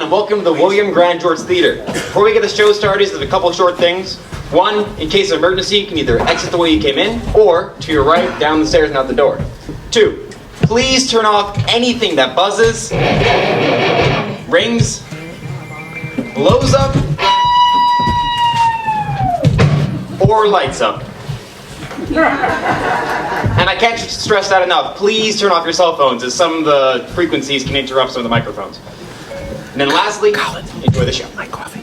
and welcome to the William Grand George Theater. Before we get the show started, there's a couple short things. One, in case of emergency, you can either exit the way you came in, or to your right, down the stairs and out the door. Two, please turn off anything that buzzes, rings, blows up, or lights up. And I can't stress that enough. Please turn off your cell phones, as some of the frequencies can interrupt some of the microphones. And then lastly, enjoy the show. My coffee.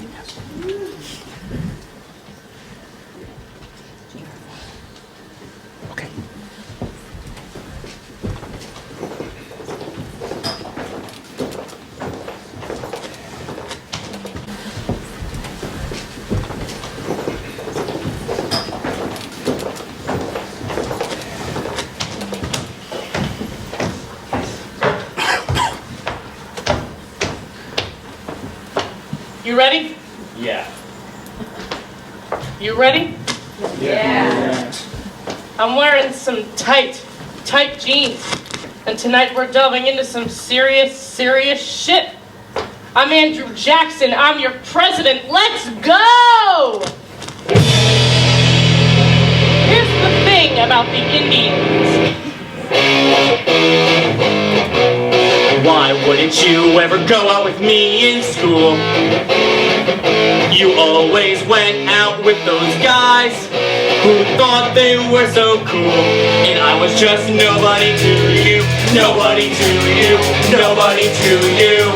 Okay. You ready? Yeah. You ready? Yeah. I'm wearing some tight jeans. And tonight we're delving into some serious shit. I'm Andrew Jackson. I'm your president. Let's go! Here's the thing about the Indians. Why wouldn't you ever go out with me in school? You always went out with those guys who thought they were so cool. And I was just nobody to you, nobody to you, nobody to you.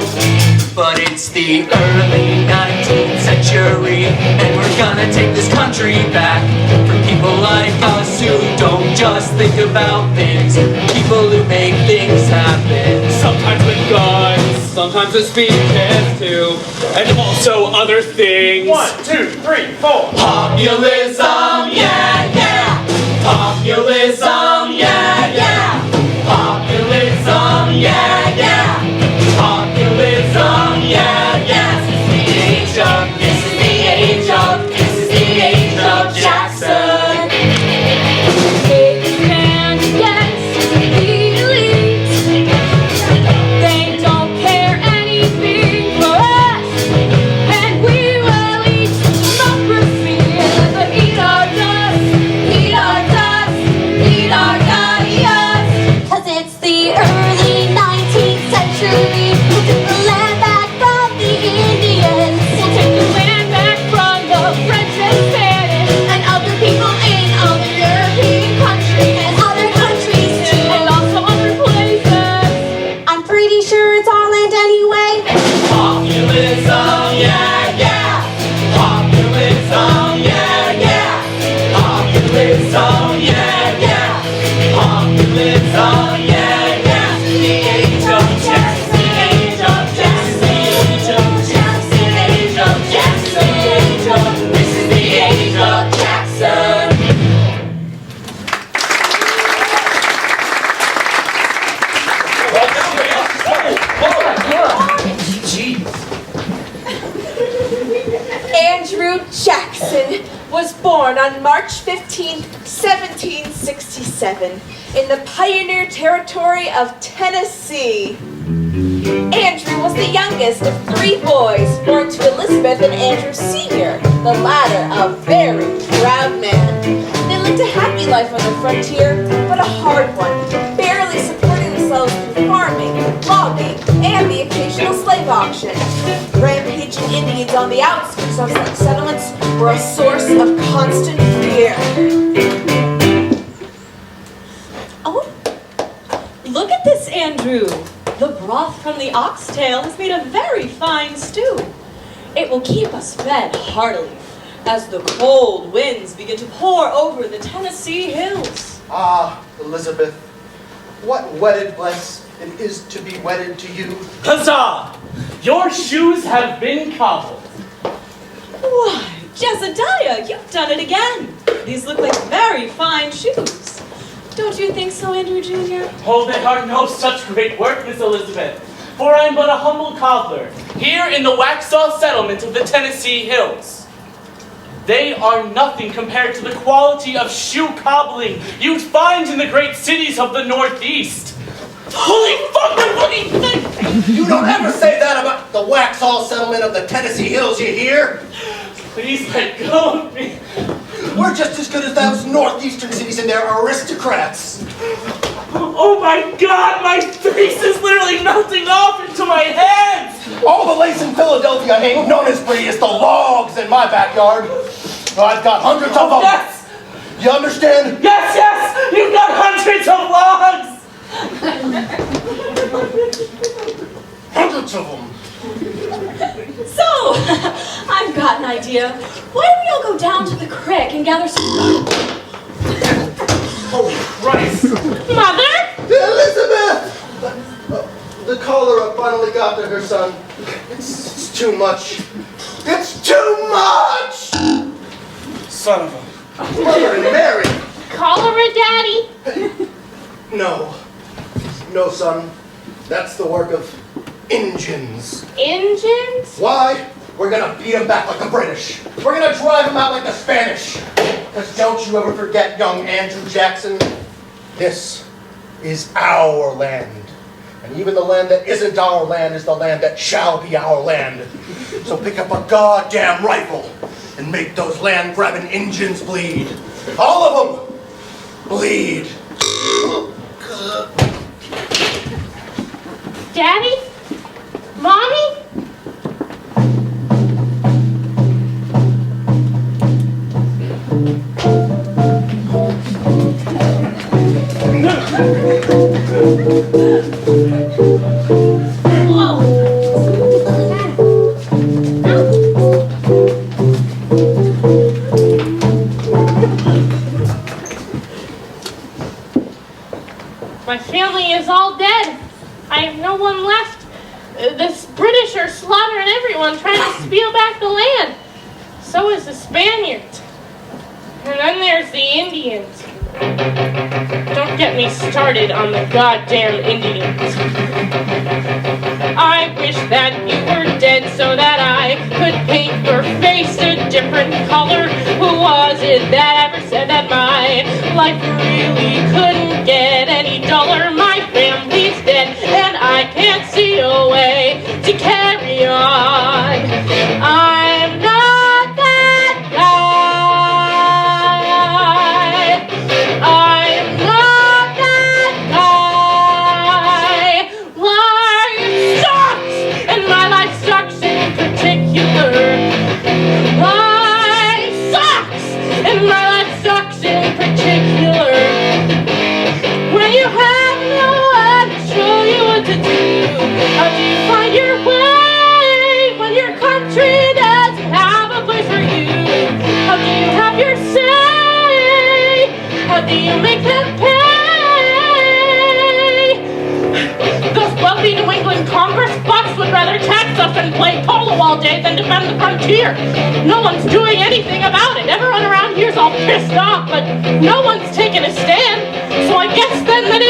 But it's the early 19th century, and we're gonna take this country back from people like us who don't just think about things, people who make things happen. Sometimes with guns, sometimes with speeches too, and also other things. 1, 2, 3, 4. Populism, yeah, yeah. Populism, yeah, yeah. Populism, yeah, yeah. Populism, yeah, yeah. This is the age of Jackson. Big man against the elite. They don't care anything for us, and we will eat democracy and eat our dust, eat our dust, eat our dust. 'Cause it's the early 19th century. We'll take the land back from the Indians. We'll take the land back from the French and Spanish and other people in other European countries and other countries too, and also other places. I'm pretty sure it's our land anyway. Populism, yeah, yeah. Populism, yeah, yeah. Populism, yeah, yeah. Populism, yeah, yeah. The age of Jackson, the age of Jackson, the age of Jackson, the age of Jackson, the age of, this is the age of Jackson. Andrew Jackson was born on March 15, 1767, in the Pioneer Territory of Tennessee. Andrew was the youngest of 3 boys born to Elizabeth and Andrew Sr., the latter a very proud man. They lived a happy life on the frontier, but a hard one, barely supporting themselves through farming, logging, and the occasional slave auction. Rampaging Indians on the outskirts of such settlements were a source of constant fear. Oh, look at this, Andrew. The broth from the oxtail has made a very fine stew. It will keep us fed heartily as the cold winds begin to pour over the Tennessee hills. Ah, Elizabeth, what wedded bliss it is to be wedded to you. Huzzah! Your shoes have been cobbled. Why, Jezediah, you've done it again. These look like very fine shoes. Don't you think so, Andrew Jr.? Oh, they are no such great work, Miss Elizabeth, for I am but a humble cobbler, here in the Waxhaw settlement of the Tennessee hills. They are nothing compared to the quality of shoe cobbling you'd find in the great cities of the Northeast. Holy fuck, the fucking thing! You don't ever say that about the Waxhaw settlement of the Tennessee Hills, you hear? Please let go of me. We're just as good as those northeastern cities and their aristocrats. Oh my god, my face is literally melting off into my hands! All the lace in Philadelphia ain't known as pretty as the logs in my backyard. I've got hundreds of them. Yes! You understand? Yes, yes! You've got hundreds of logs! Hundreds of them. So, I've got an idea. Why don't we all go down to the creek and gather some... Holy Christ! Mother? Elizabeth! The cholera finally got to her, son. It's too much. It's too much! Son of a... Mother and Mary! Cholera, Daddy? No. No, son. That's the work of Injuns. Injuns? Why? We're gonna beat them back like the British. We're gonna drive them out like the Spanish. Because don't you ever forget, young Andrew Jackson, this is our land. And even the land that isn't our land is the land that shall be our land. So pick up a goddamn rifle and make those land-grabbing Injuns bleed. All of them bleed. Daddy? Mommy? My family is all dead. I have no one left. The British are slaughtering everyone trying to steal back the land. So is the Spaniards. And then there's the Indians. Don't get me started on the goddamn Indians. I wish that you were dead so that I could paint your face a different color. Who was it that ever said that my life really couldn't get any duller? My family's dead and I can't see a way to carry on. I'm not that guy. I'm not that guy. Life sucks, and my life sucks in particular. Life sucks, and my life sucks in particular. When you have no one to show you what to do, how do you find your way when your country doesn't have a place for you? How do you have your say? How do you make them pay? Those wealthy New England Congress bucks would rather tax us and play polo all day than defend the frontier. No one's doing anything about it. Everyone around here's all pissed off, but no one's taking a stand. So I guess then that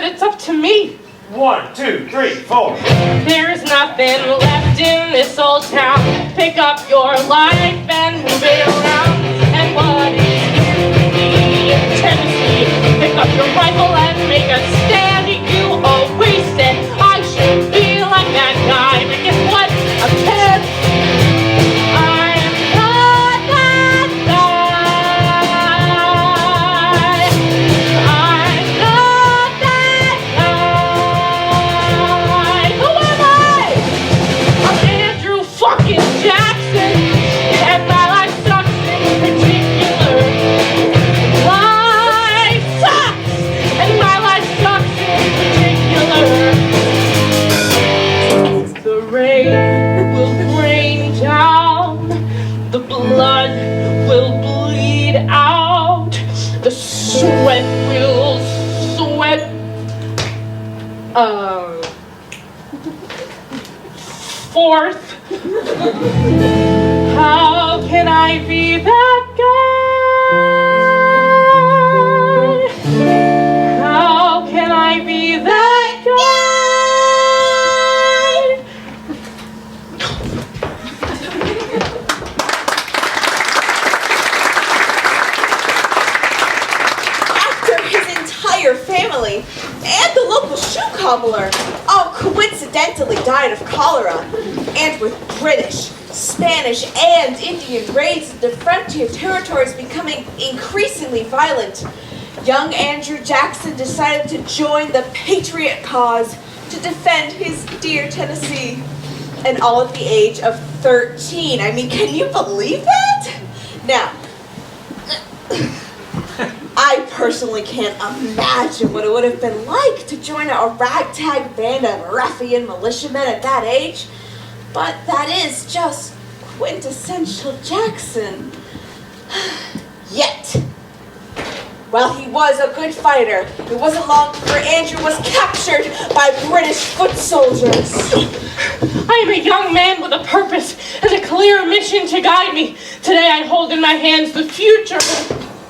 it's up to me. 1, 2, 3, 4. There's nothing left in this old town. Pick up your life and move it around. And what is here in Tennessee? Pick up your rifle and make a stand. You always said I should be like that guy, but guess what? I'm dead. I'm not that guy. I'm not that guy. Who am I? I'm Andrew fucking Jackson, and my life sucks in particular. Life sucks, and my life sucks in particular. The rain will rain down, the blood will bleed out, the sweat will sweat. Forth. How can I be that guy? How can I be that guy? After his family, and the local shoe cobbler all coincidentally died of cholera. And with British, Spanish, and Indian raids into frontier territories becoming increasingly violent, young Andrew Jackson decided to join the patriot cause to defend his dear Tennessee. And all at the age of 13. I mean, can you believe that? Now, I personally can't imagine what it would have been like to join a ragtag band of ruffian militiamen at that age, but that is just quintessential Jackson. Yet, while he was a good fighter, it wasn't long before Andrew was captured by British foot soldiers. I am a young man with a purpose and a clear mission to guide me. Today I hold in my hands the future.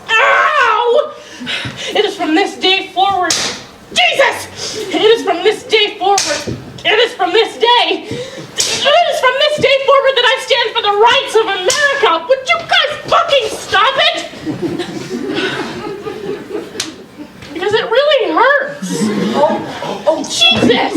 Ow! It is from this day forward. Jesus! It is from this day forward. It is from this day. It is from this day forward that I stand for the rights of America. Would you guys fucking stop it? Because it really hurts. Oh, Jesus!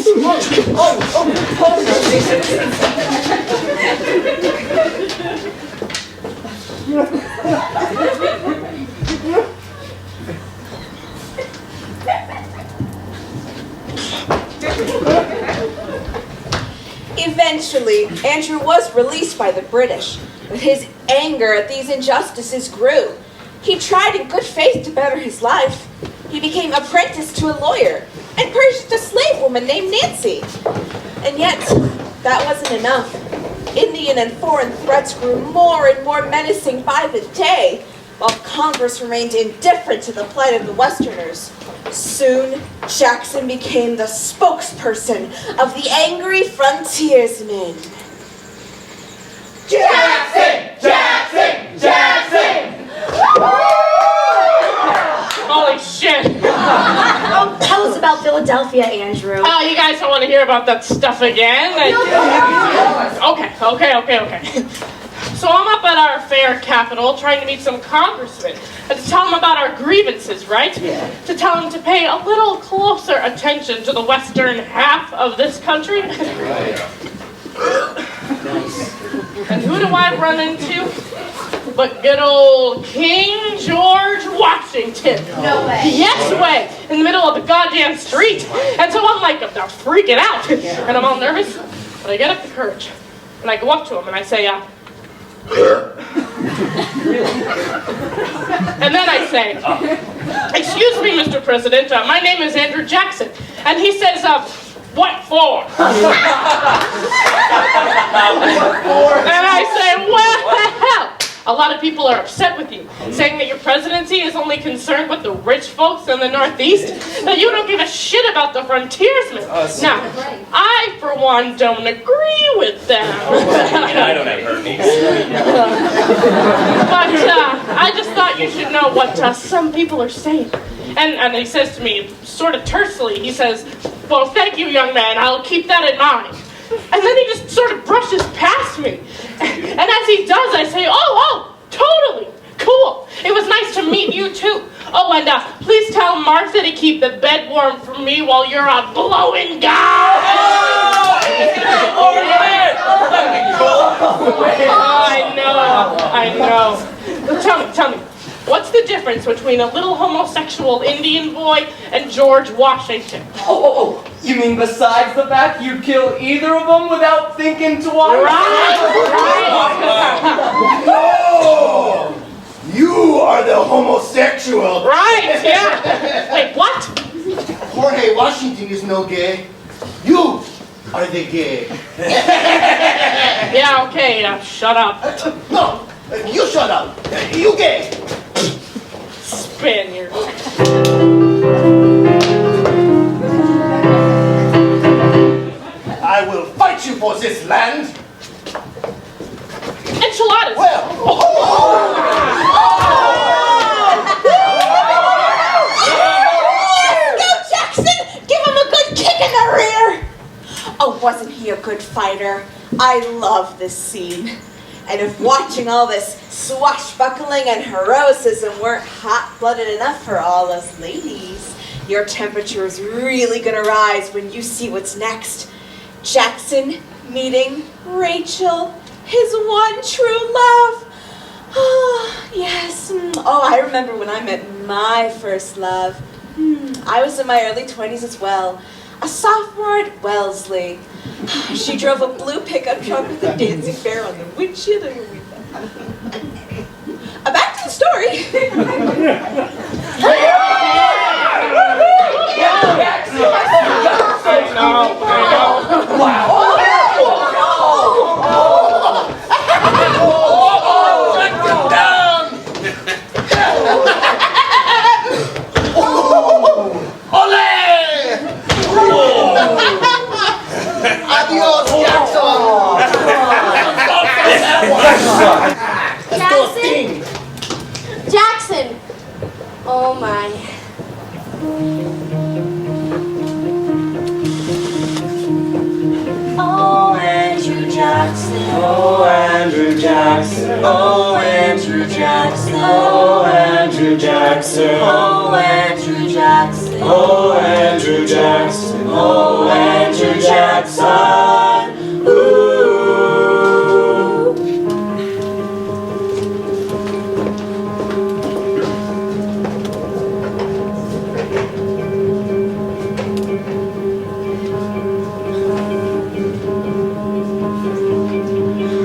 Eventually, Andrew was released by the British, but his anger at these injustices grew. He tried in good faith to better his life. He became apprenticed to a lawyer and purchased a slave woman named Nancy. And yet, that wasn't enough. Indian and foreign threats grew more and more menacing by the day, while Congress remained indifferent to the plight of the Westerners. Soon, Jackson became the spokesperson of the angry frontiersmen. Jackson! Jackson! Jackson! Holy shit! Oh, tell us about Philadelphia, Andrew. Oh, you guys don't want to hear about that stuff again? Okay. So I'm up at our fair capital trying to meet some congressmen and to tell them about our grievances, right? Yeah. To tell them to pay a little closer attention to the western half of this country. Right. And who do I run into? But good old King George Washington. No way. Yes way. In the middle of the goddamn street. And so I'm like, I'm freaking out. And I'm all nervous. But I get up the courage. And I go up to him and I say, and then I say, excuse me, Mr. President, my name is Andrew Jackson. And he says, what for? And I say, well, a lot of people are upset with you, saying that your presidency is only concerned with the rich folks in the Northeast, that you don't give a shit about the frontiersmen. Now, I, for one, don't agree with them. I don't have her knees. But I just thought you should know what some people are saying. And he says to me, sort of tersely, he says, well, thank you, young man, I'll keep that in mind. And then he just sort of brushes past me. And as he does, I say, oh, totally, cool. It was nice to meet you, too. Oh, and please tell Martha to keep the bed warm for me while you're a blowing guy. I know. Tell me. What's the difference between a little homosexual Indian boy and George Washington? Oh, you mean besides the fact you'd kill either of them without thinking twice? Right. No! You are the homosexual. Right, yeah. Wait, what? Jorge Washington is no gay. You are the gay. Yeah, okay, shut up. No, you shut up. You gay. Spaniard. I will fight you for this land. Enchiladas. Well. Go, Jackson! Give him a good kick in the rear! Oh, wasn't he a good fighter? I love this scene. And if watching all this swashbuckling and heroism weren't hot-blooded enough for all us ladies, Your temperature is really gonna rise when you see what's next. Jackson meeting Rachel, his one true love. Oh, yes. Oh, I remember when I met my first love. I was in my early 20s as well. A sophomore at Wellesley. She drove a blue pickup truck with a dancing bear on the windshield and a window. Back to the story. Adios, Jackson! Jackson! Oh my. Oh, Andrew Jackson. Oh, Andrew Jackson. Oh, Andrew Jackson. Oh, Andrew Jackson. Oh, Andrew Jackson. Oh, Andrew Jackson. Oh, Andrew Jackson. Ooh.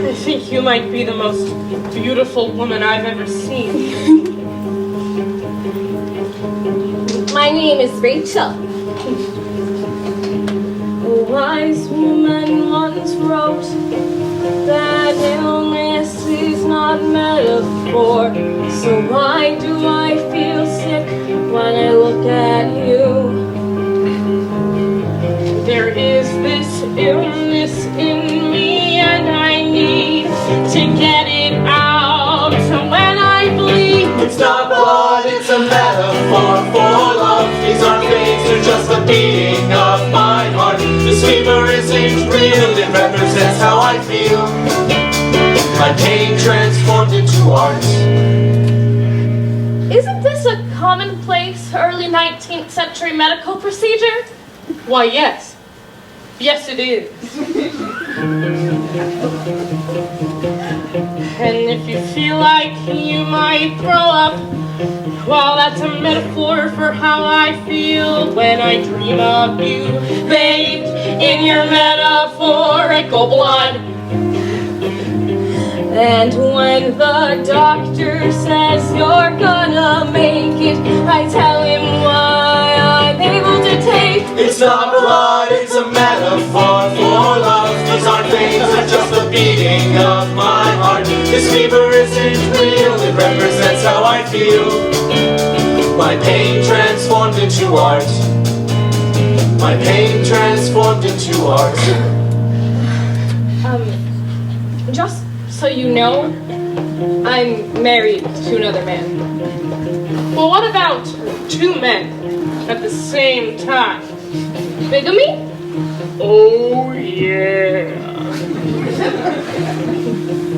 I think you might be the most beautiful woman I've ever seen. My name is Rachel. A wise woman once wrote that illness is not metaphor. So why do I feel sick when I look at you? There is this illness in me and I need to get it out. So when I bleed, It's not blood, it's a metaphor for love. These aren't veins, they're just the beating of my heart. This fever isn't real, it represents how I feel. My pain transformed into art. isn't this a commonplace early 19th century medical procedure? Why, yes. Yes, it is. And if you feel like you might throw up, well, that's a metaphor for how I feel when I dream of you, bathed in your metaphorical blood. And when the doctor says you're gonna make it, I tell him why I'm able to take. It's not blood, it's a metaphor for love. These aren't veins, they're just the beating of my heart. This fever isn't real, it represents how I feel. My pain transformed into art. My pain transformed into art. Just so you know, I'm married to another man. Well, what about two men at the same time? Bigamy? Oh, yeah.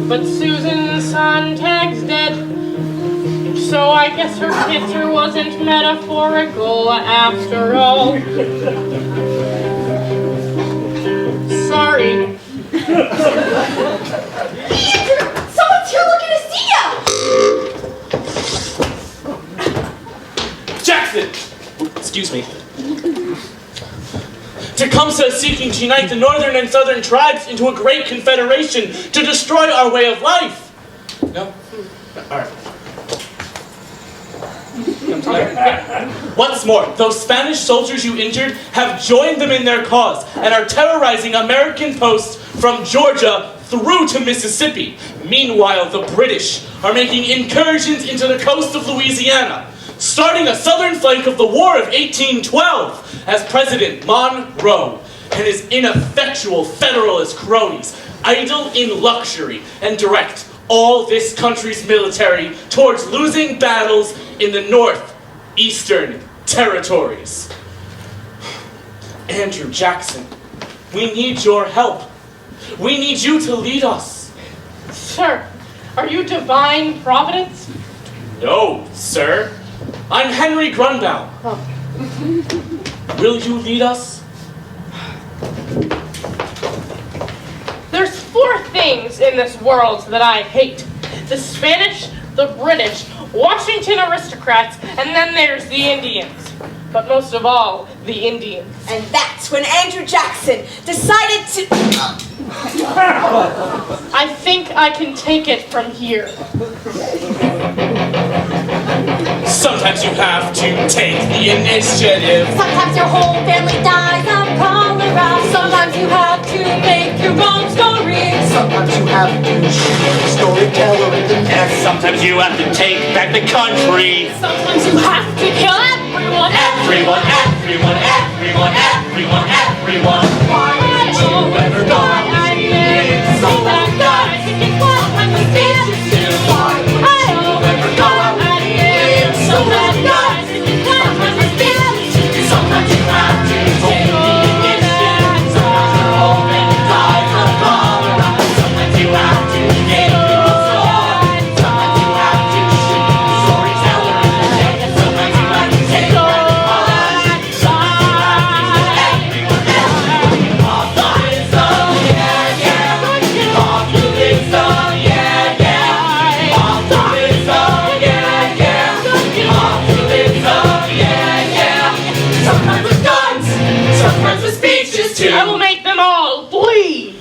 But Susan Sontag's dead, so I guess her picture wasn't metaphorical after all. Sorry. Someone's here looking to see ya! Jackson! Excuse me. Tecumseh is seeking to unite the northern and southern tribes into a great confederation to destroy our way of life. No? Alright. Once more, those Spanish soldiers you injured have joined them in their cause and are terrorizing American posts from Georgia through to Mississippi. Meanwhile, the British are making incursions into the coast of Louisiana, starting a southern flank of the War of 1812 as President Monroe and his ineffectual Federalist cronies idle in luxury and direct all this country's military towards losing battles in the northeastern territories. Andrew Jackson, we need your help. We need you to lead us. Sir, are you divine providence? No, sir. I'm Henry Grunbaum. Will you lead us? There's 4 things in this world that I hate. The Spanish, the British, Washington aristocrats, and then there's the Indians. But most of all, the Indians. And that's when Andrew Jackson decided to... I think I can take it from here. Sometimes you have to take the initiative. Sometimes your whole family dies of cholera. Sometimes you have to make your own story. Sometimes you have to shoot the storyteller in the neck. Sometimes you have to take back the country. Sometimes you have to kill everyone. Everyone, everyone, everyone, everyone, everyone. Why did you ever go out with me? So that guy thinking what I'm a bitch to. Why did you ever go out with me? So that guy thinking what I'm a bitch to. Sometimes you have to take the initiative. Sometimes your whole family dies of cholera. Sometimes you have to get the story. Sometimes you have to shoot the storyteller in the neck. Sometimes you have to take back the country. Sometimes you have to everyone, everyone. Populism, yeah, yeah. Populism, yeah, yeah. Populism, yeah, yeah. Populism, yeah, yeah. Sometimes with guns, sometimes with speeches too. I will make them all bleed.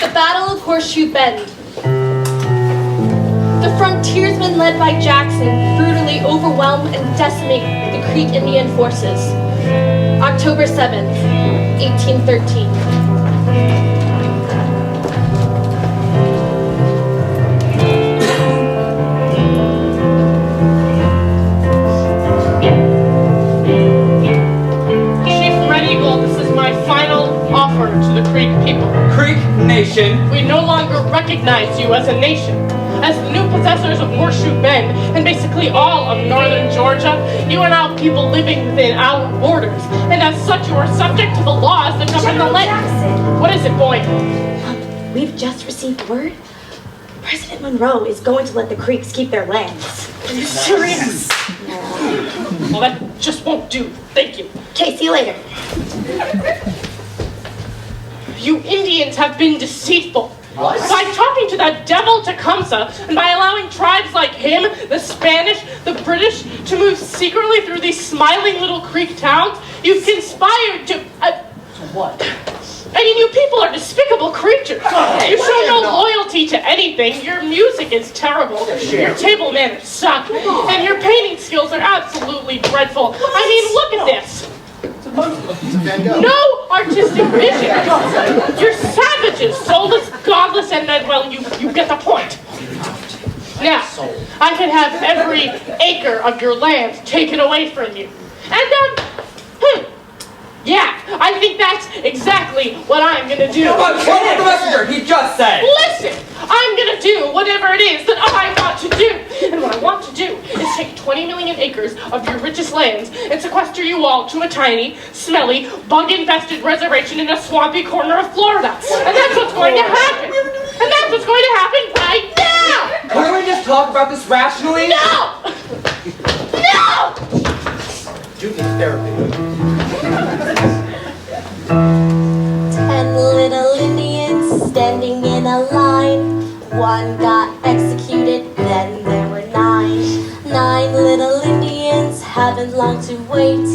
The Battle of Horseshoe Bend. The frontiersmen led by Jackson brutally overwhelm and decimate the Creek Indian forces. October 7th, 1813. Chief Red Eagle, this is my final offer to the Creek people. Creek Nation. We no longer recognize you as a nation. As the new possessors of Horseshoe Bend and basically all of northern Georgia, you are now people living within our borders. And as such, you are subject to the laws that govern the land. Jackson, What is it, boy? we've just received word. President Monroe is going to let the Creeks keep their lands. Are you serious? Well, that just won't do. Thank you. Okay, see you later. You Indians have been deceitful. What? By talking to that devil Tecumseh and by allowing tribes like him, the Spanish, the British, to move secretly through these smiling little creek towns, you've conspired to... What? I mean, you people are despicable creatures. You show no loyalty to anything. Your music is terrible. Your table manners suck. And your painting skills are absolutely dreadful. I mean, look at this. No artistic vision. You're savages, soulless, godless, and well, you get the point. Now, I could have every acre of your land taken away from you. And, yeah, I think that's exactly what I'm gonna do. What was the messenger? He just said. Listen, I'm gonna do whatever it is that I want to do. And what I want to do is take 20 million acres of your richest lands and sequester you all to a tiny, smelly, bug-infested reservation in a swampy corner of Florida. And that's what's going to happen. And that's what's going to happen right now. Couldn't we just talk about this rationally? No! No! You need therapy. 10 little Indians standing in a line. One got executed, then there were 9. 9 little Indians haven't long to wait.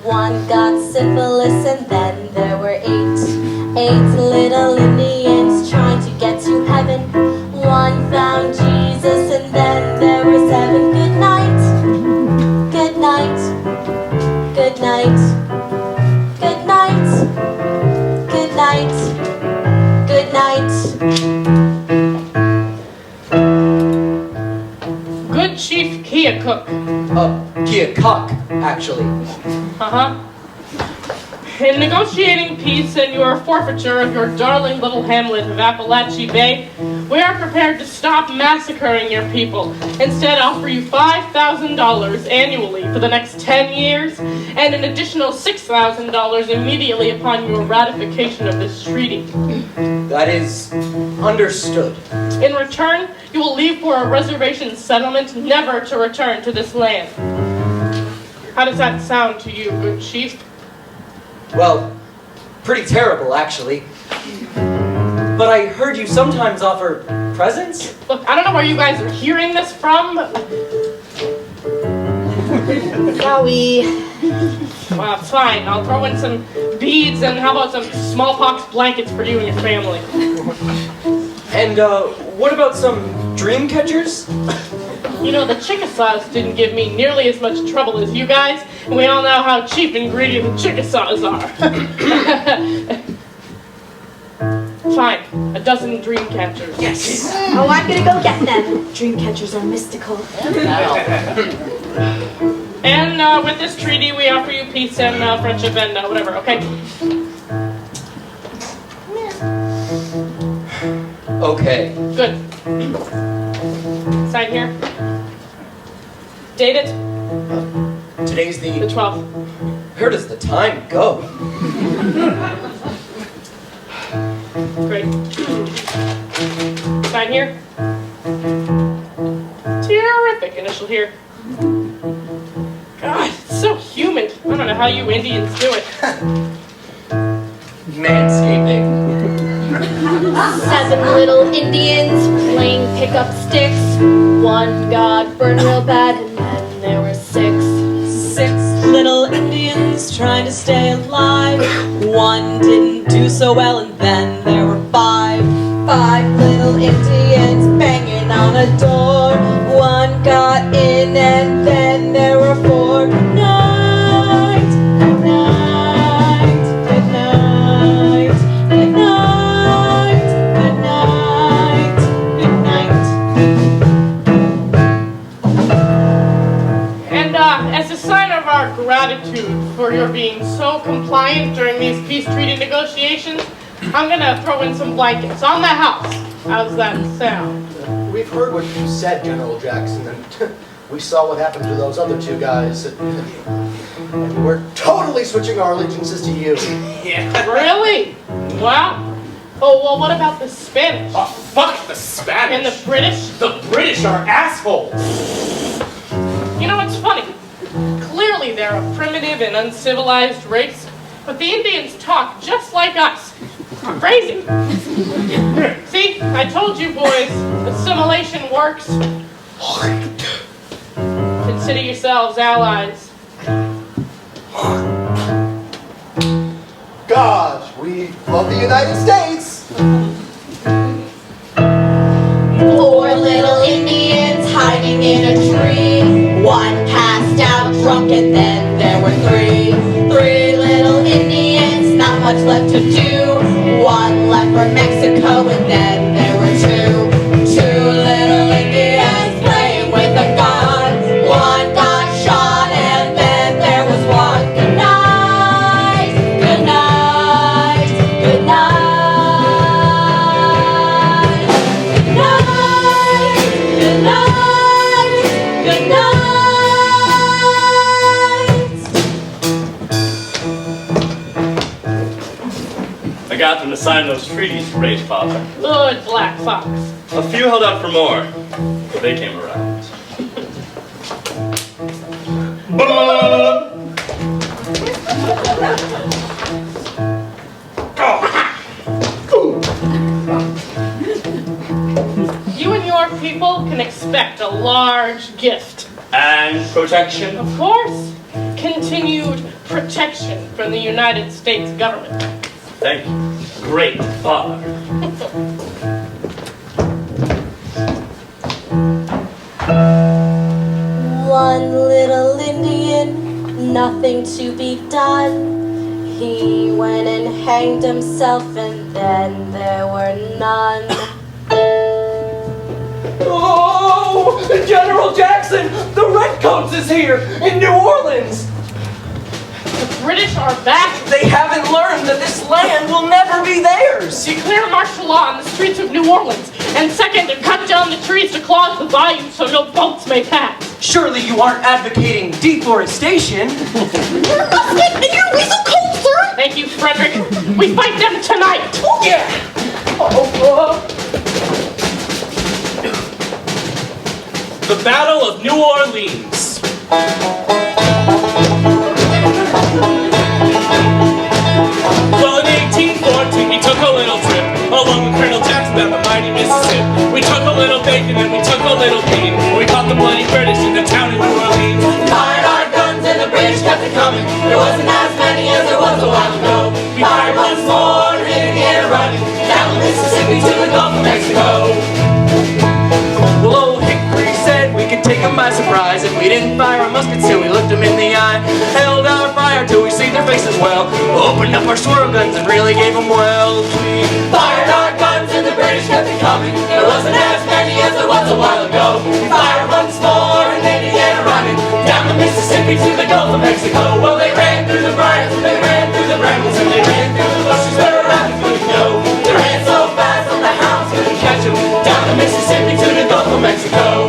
One got syphilis, and then there were 8. 8 little Indians trying to get to heaven. One found Jesus, and then there were 7. Good night. Good night. Good night. Good night. Good night. Good night. Good Chief Keokuk. Keokuk, actually. Uh-huh. In negotiating peace and your forfeiture of your darling little hamlet of Appalachia Bay, we are prepared to stop massacring your people. Instead, offer you $5,000 annually for the next 10 years and an additional $6,000 immediately upon your ratification of this treaty. That is understood. In return, you will leave for a reservation settlement, never to return to this land. How does that sound to you, good chief? Well, pretty terrible, actually. But I heard you sometimes offer presents? Look, I don't know where you guys are hearing this from, but... Sorry. Well, fine. I'll throw in some beads and how about some smallpox blankets for you and your family? And, what about some dream catchers? You know, the Chickasaws didn't give me nearly as much trouble as you guys, and we all know how cheap ingredient the Chickasaws are. Fine, a dozen dream catchers. Yes! Oh, I'm gonna go get them. Dream catchers are mystical. And with this treaty, we offer you peace and friendship and whatever, okay? Okay. Good. Sign here. Date it. Today's The the... 12th. Where does the time go? Great. Sign here. Terrific. Initial here. God, it's so humid. I don't know how you Indians do it. Manscaping. 7 little Indians playing pickup sticks. One got burned real bad, and then there were 6. 6 little Indians trying to stay alive. One didn't do so well, and then there were 5. 5 little Indians banging on a door. One got in and then there were 4. Good night, good night, good night, good night, good night, good night. And as a sign of our gratitude for your being so compliant during these peace treaty negotiations, I'm gonna throw in some blankets on the house. How's that sound? We've heard what you said, General Jackson, and we saw what happened to those other 2 guys. And we're totally switching our allegiances to you. Really? Wow. Oh, well, what about the Spanish? Oh, fuck the Spanish! And the British? The British are assholes! You know, it's funny. Clearly they're a primitive and uncivilized race, but the Indians talk just like us. Crazy. See, I told you boys, assimilation works. Consider yourselves allies. Gosh, we love the United States! 4 little Indians hiding in a tree. One passed out drunk, and then there were 3. 3 little Indians, not much left to do. One left for Mexico, and then there were 2. 2 little Indians playing with a gun. One got shot, and then there was 1. Good night, good night, good night. Good night, good night, good night. I got them to sign those treaties, Great Father. Good Black Fox. A few held out for more, but they came around. You and your people can expect a large gift. And protection. Of course, continued protection from the United States government. Thank you, Great Father. One little Indian, nothing to be done. He went and hanged himself, and then there were none. Oh, General Jackson! The Redcoats is here in New Orleans! British are back. They haven't learned that this land will never be theirs. Declare martial law on the streets of New Orleans. And second, to cut down the trees to clog the bayou so no boats may pass. Surely you aren't advocating deforestation. Your musket and your weasel coat, sir! Thank you, Frederick. We fight them tonight. Oh, yeah. The Battle of New Orleans. Well, in 1814, we took a little trip along with Colonel Jackson down the mighty Mississippi. We took a little bacon and we took a little bean. We caught the bloody British in the town of New Orleans. We fired our guns and the British kept it coming. There wasn't as many as there was a while ago. We fired once more and hit again running down the Mississippi to the Gulf of Mexico. Well, old Hickory said we could take them by surprise if we didn't fire our muskets till we looked them in the eye. Held our fire till we see their faces well. Opened up our swirl guns and really gave them well. We fired our guns and the British kept it coming. There wasn't as many as there was a while ago. We fired once more and they began running down the Mississippi to the Gulf of Mexico. Well, they ran through the briars and they ran through the brambles and they ran through the bushes where a rabbit couldn't go. They ran so fast that the hounds couldn't catch them down the Mississippi to the Gulf of Mexico.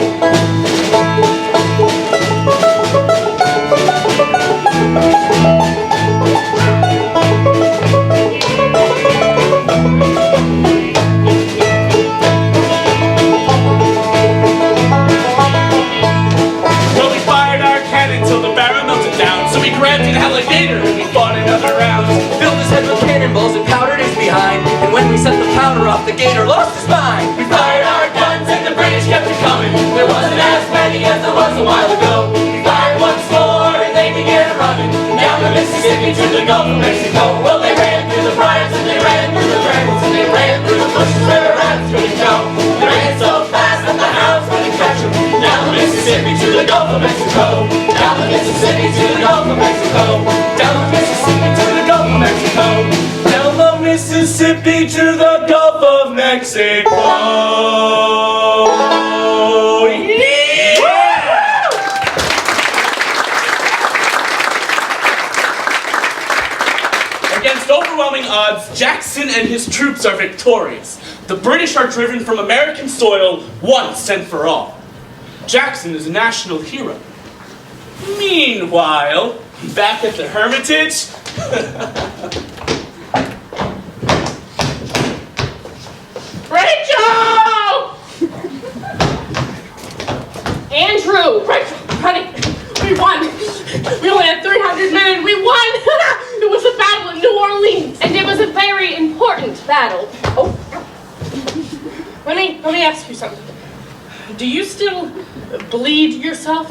Well, we fired our cannon till the barrel melted down. So we grabbed an alligator and we fought another round. Filled his head with cannonballs and powdered his behind. And when we set the powder off, the gator lost his mind. We fired our guns and the British kept it coming. There wasn't as many as there was a while ago. We fired once more and they began running down the Mississippi to the Gulf of Mexico. Well, they ran through the briars and they ran through the brambles and they ran through the bushes where a rabbit couldn't go. They ran so fast that the hounds couldn't catch them down the Mississippi to the Gulf of Mexico. Down the Mississippi to the Gulf of Mexico. Down the Mississippi to the Gulf of Mexico. Down the Mississippi to the Gulf of Mexico. Against overwhelming odds, Jackson and his troops are victorious. The British are driven from American soil once and for all. Jackson is a national hero. Meanwhile, back at the Hermitage, Rachel! Andrew! Rachel, honey, we won. We only had 300 men and we won. It was a battle in New Orleans. And it was a very important battle. Oh. Let me ask you something. Do you still bleed yourself?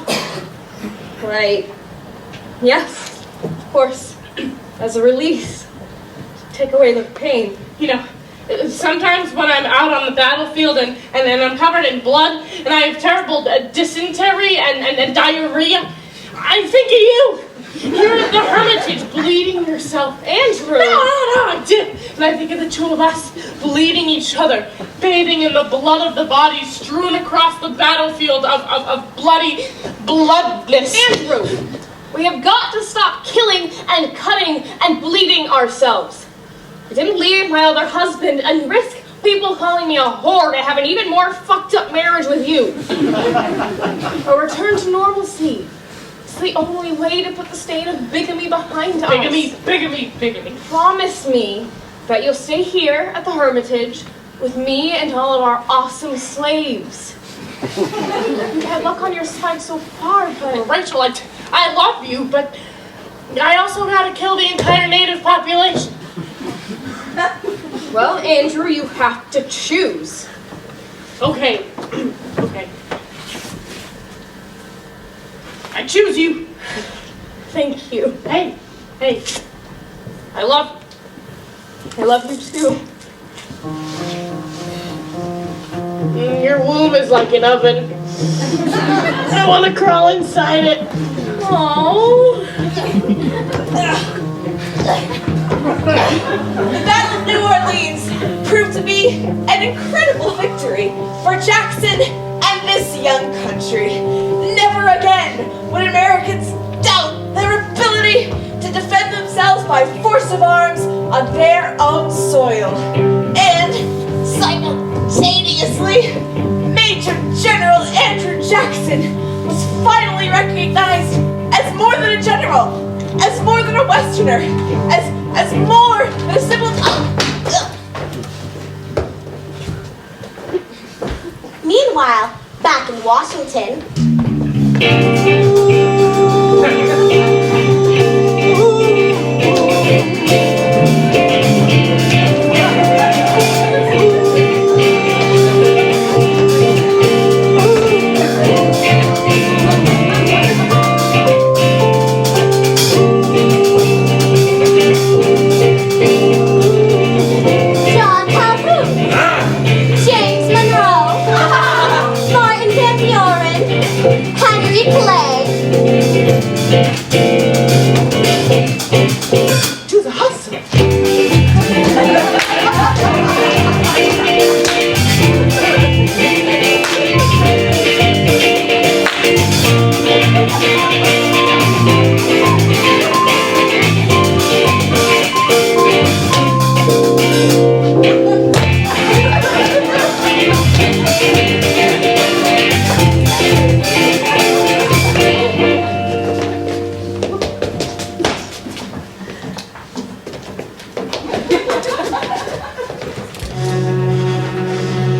Right. Yes, of course. As a release. Take away the pain. You know, sometimes when I'm out on the battlefield and I'm covered in blood and I have terrible dysentery and diarrhea, I think of you. You're at the Hermitage bleeding yourself. Andrew! No, I did. And I think of the two of us bleeding each other, bathing in the blood of the bodies strewn across the battlefield of bloody bloodless. Andrew! We have got to stop killing and cutting and bleeding ourselves. I didn't leave my other husband and risk people calling me a whore to have an even more fucked up marriage with you. A return to normalcy. It's the only way to put the stain of bigamy behind us. Bigamy. Promise me that you'll stay here at the Hermitage with me and all of our awesome slaves. You had luck on your side so far, but... Rachel, I love you, but I also gotta kill the entire native population. Well, Andrew, you have to choose. Okay. I choose you. Thank you. Hey. I love you too. Your womb is like an oven. I want to crawl inside it. Aww. The Battle of New Orleans proved to be an incredible victory for Jackson and this young country. Never again would Americans doubt their ability to defend themselves by force of arms on their own soil. And simultaneously, Major General Andrew Jackson was finally recognized as more than a general, as more than a Westerner, as more than a civil. Meanwhile, back in Washington, John Calhoun, James Monroe, Martin Van Buren, Henry Clay. To the hustle.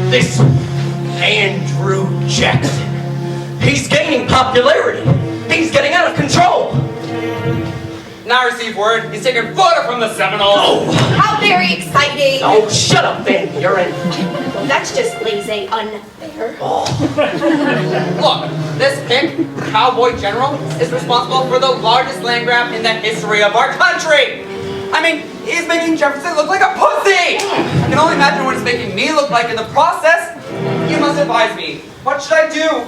This Andrew Jackson. He's gaining popularity. He's getting out of control. Now I receive word he's taking photo from the Seminoles. Oh, How very exciting! oh, shut up, Van Buren. That's just lazy, unfair. Look, this hick cowboy general is responsible for the largest land grab in the history of our country. I mean, he's making Jefferson look like a pussy. I can only imagine what it's making me look like in the process. You must advise me. What should I do?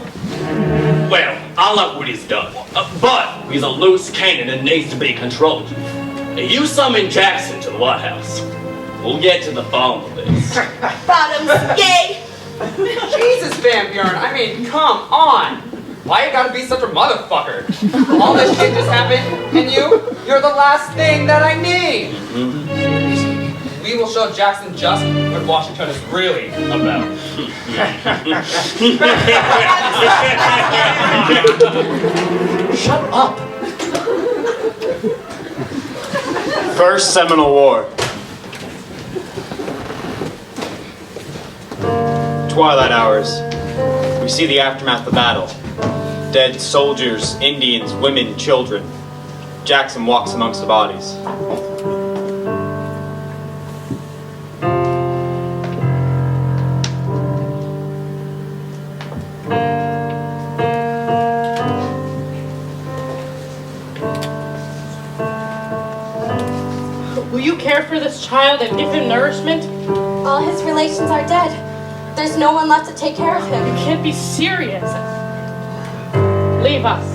Well, I like what he's done, but he's a loose cannon and needs to be controlled. You summon Jackson to the White House. We'll get to the bottom of this. Bottoms, yay! Jesus, Van Buren, I mean, come on. Why you gotta be such a motherfucker? All this shit just happened, and you're the last thing that I need. We will show Jackson just what Washington is really about. Shut up. First Seminole War. Twilight hours. We see the aftermath of the battle. Dead soldiers, Indians, women, children. Jackson walks amongst the bodies. Will you care for this child and give him nourishment? All his relations are dead. There's no one left to take care of You him. can't be serious. Leave us.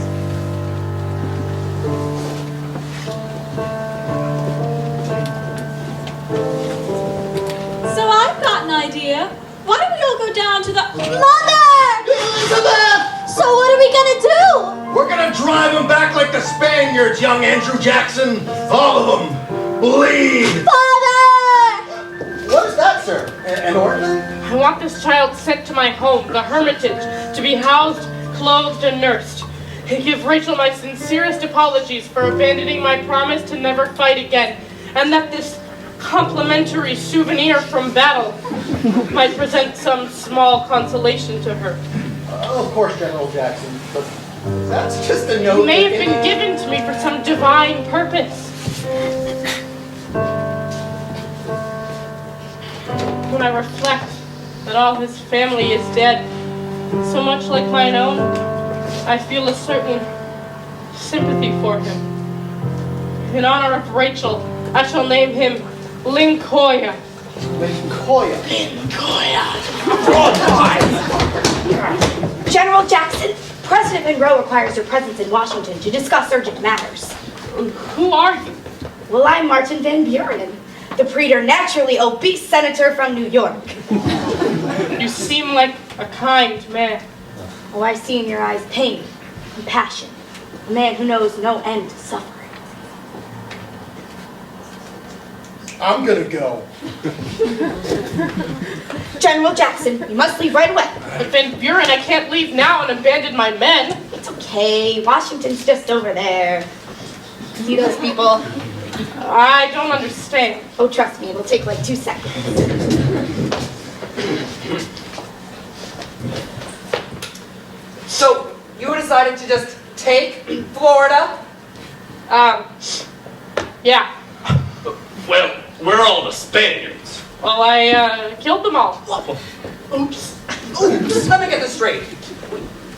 So I've got an idea. Why don't we all go down to the... Mother! Elizabeth! So what are we gonna do? We're gonna drive them back like the Spaniards, young Andrew Jackson. All of them. Bleed! Father! What is that, sir? An order? I want this child sent to my home, the Hermitage, to be housed, clothed, and nursed. Give Rachel my sincerest apologies for abandoning my promise to never fight again, and that this complimentary souvenir from battle might present some small consolation to her. Of course, General Jackson, but that's just a note. It may have been given to me for some divine purpose. When I reflect that all his family is dead, so much like mine own, I feel a certain sympathy for him. In honor of Rachel, I shall name him Lincoya. Lincoya. General Jackson, President Monroe requires your presence in Washington to discuss urgent matters. Who are you? Well, I'm Martin Van Buren, the preternaturally obese senator from New York. You seem like a kind man. Oh, I see in your eyes pain, compassion, a man who knows no end to suffering. I'm gonna go. General Jackson, you must leave right away. But Van Buren, I can't leave now and abandon my men. It's okay. Washington's just over there. See those people? I don't understand. Oh, trust me, it'll take like 2 seconds. So, you decided to just take Florida? Yeah. Well, we're all the Spaniards. Well, I killed them all. Oops. Let me get this straight.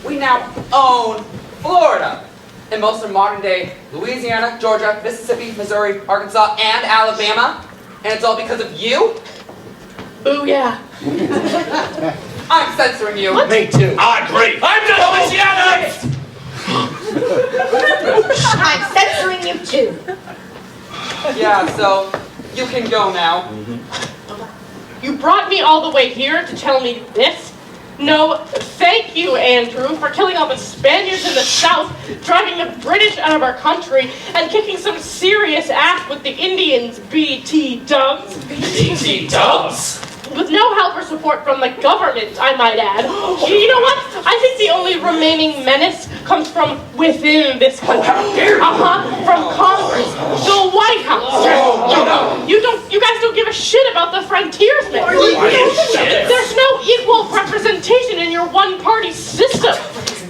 We now own Florida. And most of modern-day Louisiana, Georgia, Mississippi, Missouri, Arkansas, and Alabama. And it's all because of you? Ooh, yeah. I'm censoring you. Me too. I agree. I'm not Louisiana! I'm censoring you too. Yeah, so you can go now. You brought me all the way here to tell me this? No, thank you, Andrew, for killing all the Spaniards in the South, driving the British out of our country, and kicking some serious ass with the Indians, BT Dubs. BT Dubs? With no help or support from the government, I might add. You know what? I think the only remaining menace comes from within this country. From Congress, the White House. You guys don't give a shit about the frontiersmen. There's no equal representation in your one-party system.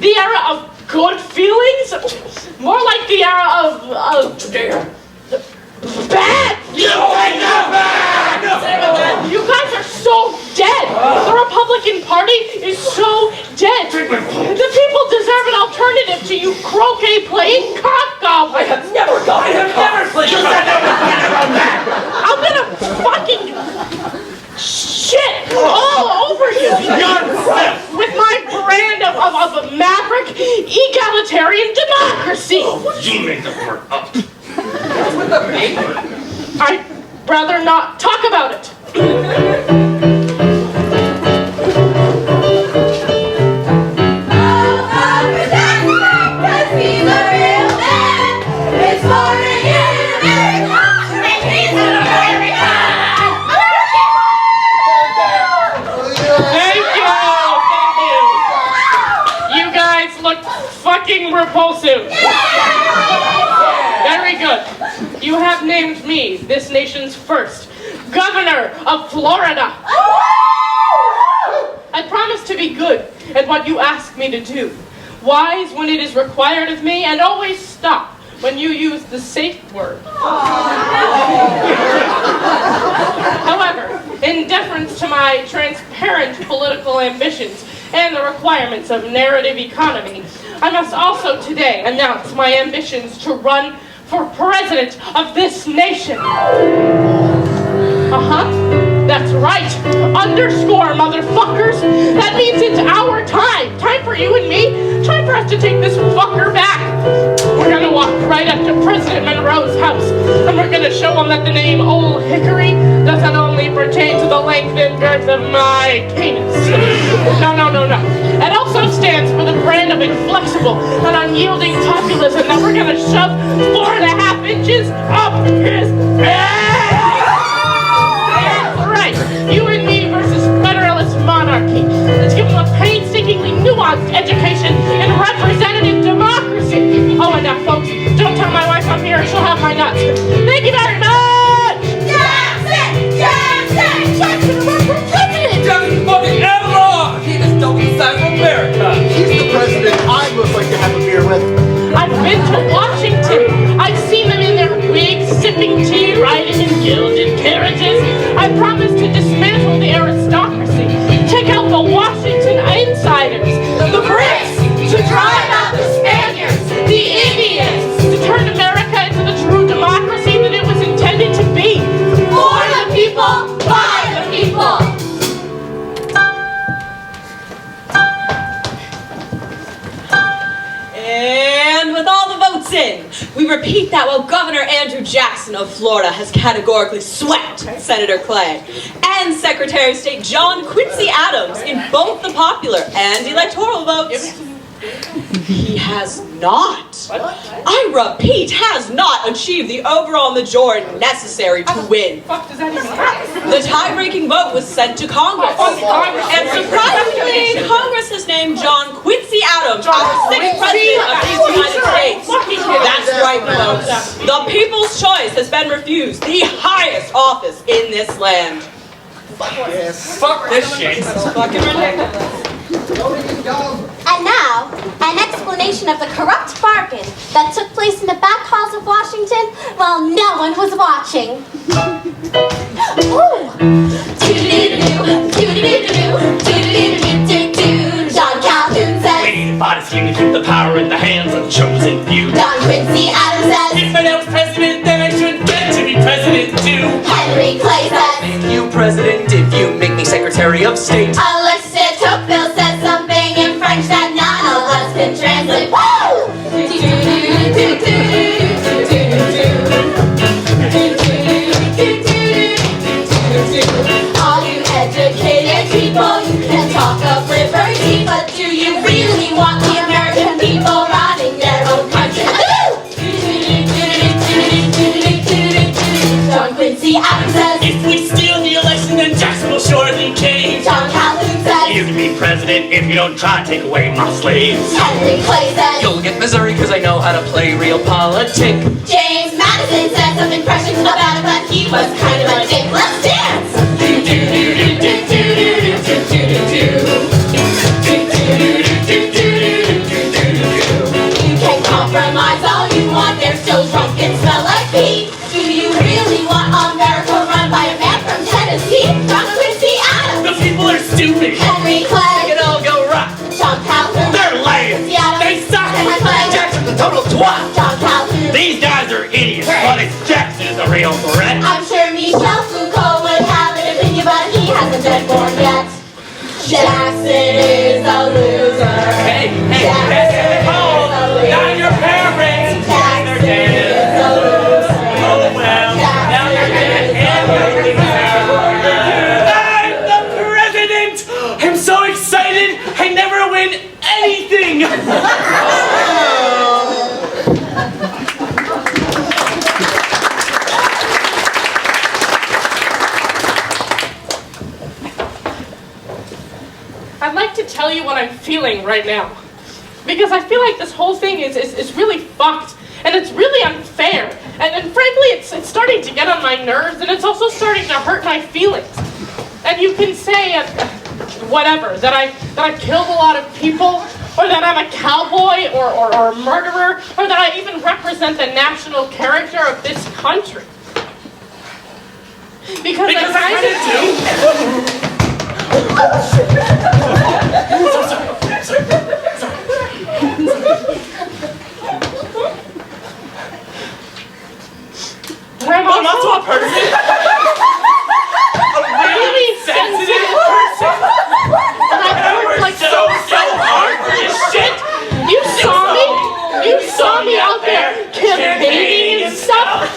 The era of good feelings, more like the era of bad. You guys are so dead. The Republican Party is so dead. The people deserve an alternative to you croquet-playing cock goblins. I have never played. I'm gonna fucking shit all over you. With my brand of maverick egalitarian democracy. You make the word up. With the paper. I'd rather not talk about it. Fucking repulsive. Very good. You have named me this nation's first governor of Florida. I promise to be good at what you ask me to do, wise when it is required of me, and always stop when you use the safe word. However, in deference to my transparent political ambitions and the requirements of narrative economy, I must also today announce my ambitions to run for president of this nation. That's right. Underscore, motherfuckers. That means it's our time. Time for you and me. Time for us to take this fucker back. We're gonna walk right up to President Monroe's house, and we're gonna show him that the name Old Hickory doesn't only pertain to the length and girth of my penis. No. It also stands for the brand of inflexible and unyielding populism that we're gonna shove 4.5 inches up his ass. That's right. You and me versus federalist monarchy. Let's give him a painstakingly nuanced education in representative democracy. Oh, and now, folks, don't tell my wife I'm here or she'll have my nuts. Thank you very much! Jackson, run for president! Jackson fucking Avalon! He just don't decide for America. He's the president I would like to have a beer with. I've been to Washington. I've seen them in their wigs, sipping tea, riding in gilded carriages. I promise to dismantle the aristocracy, take out the Washington insiders, the Brits, to drive out the Spaniards, the Indians, to turn America into the true democracy that it was intended to be. For the people, by the people. And with all the votes in, we repeat that while Governor Andrew Jackson of Florida has categorically swept Senator Clay and Secretary of State John Quincy Adams in both the popular and electoral votes, he has not. I repeat, has not achieved the overall majority necessary to win. Fuck does that even mean? The tie-breaking vote was sent to Congress. And surprisingly, Congress has named John Quincy Adams as the sixth president of these United States. That's right, folks. The people's choice has been refused the highest office in this land. Fuck this shit. Fucking ridiculous. And now, an explanation of the corrupt bargain that took place in the back halls of Washington while no one was watching. Ooh! John Calhoun says, We need a body scheme to keep the power in the hands of the chosen few. John Quincy Adams says, If I was president, then I should get to be president too. Henry Clay says, Make you president if you make me Secretary of State. Alexis Tocqueville says something in French that none of us can translate. Woo! All you educated people, you can talk of liberty, but do you really want the American people running their own country? John Quincy Adams says, If we steal the election, then Jackson will surely cave. John Calhoun says, You can be president if you don't try to take away my slaves. Henry Clay says, You'll get Missouri because I know how to play real politic. James Madison said some impressions about him, but he was kind of a dick. Let's dance! You can compromise all you want, they're still drunk and smell like pee. Do you really want America run by a man from Tennessee? John Quincy Adams! The people are stupid. Henry They Clay! can all go rock. John Calhoun! They're lame. Quincy Adams! They suck. Henry Clay! Jackson's a total twat. John Calhoun! These guys are idiots, but it's Jackson is the real threat. I'm sure Michel Foucault would have an opinion, but he hasn't been born yet. Jackson is a loser. Hey, that's cold. Not your parents. Jackson They're is dead. a loser. Oh well. Now you're dead. And I'm the president. I'm so excited. I never win anything. I'd like to tell you what I'm feeling right now. Because I feel like this whole thing is really fucked. And it's really unfair. And frankly, it's starting to get on my nerves. And it's also starting to hurt my feelings. And you can say whatever, that I killed a lot of people. Or that I'm a cowboy or a murderer. Or that I even represent the national character of this country. Because I kind of do. I'm also a person. A really sensitive person. And I worked like so hard for this shit. You saw me out there campaigning and stuff.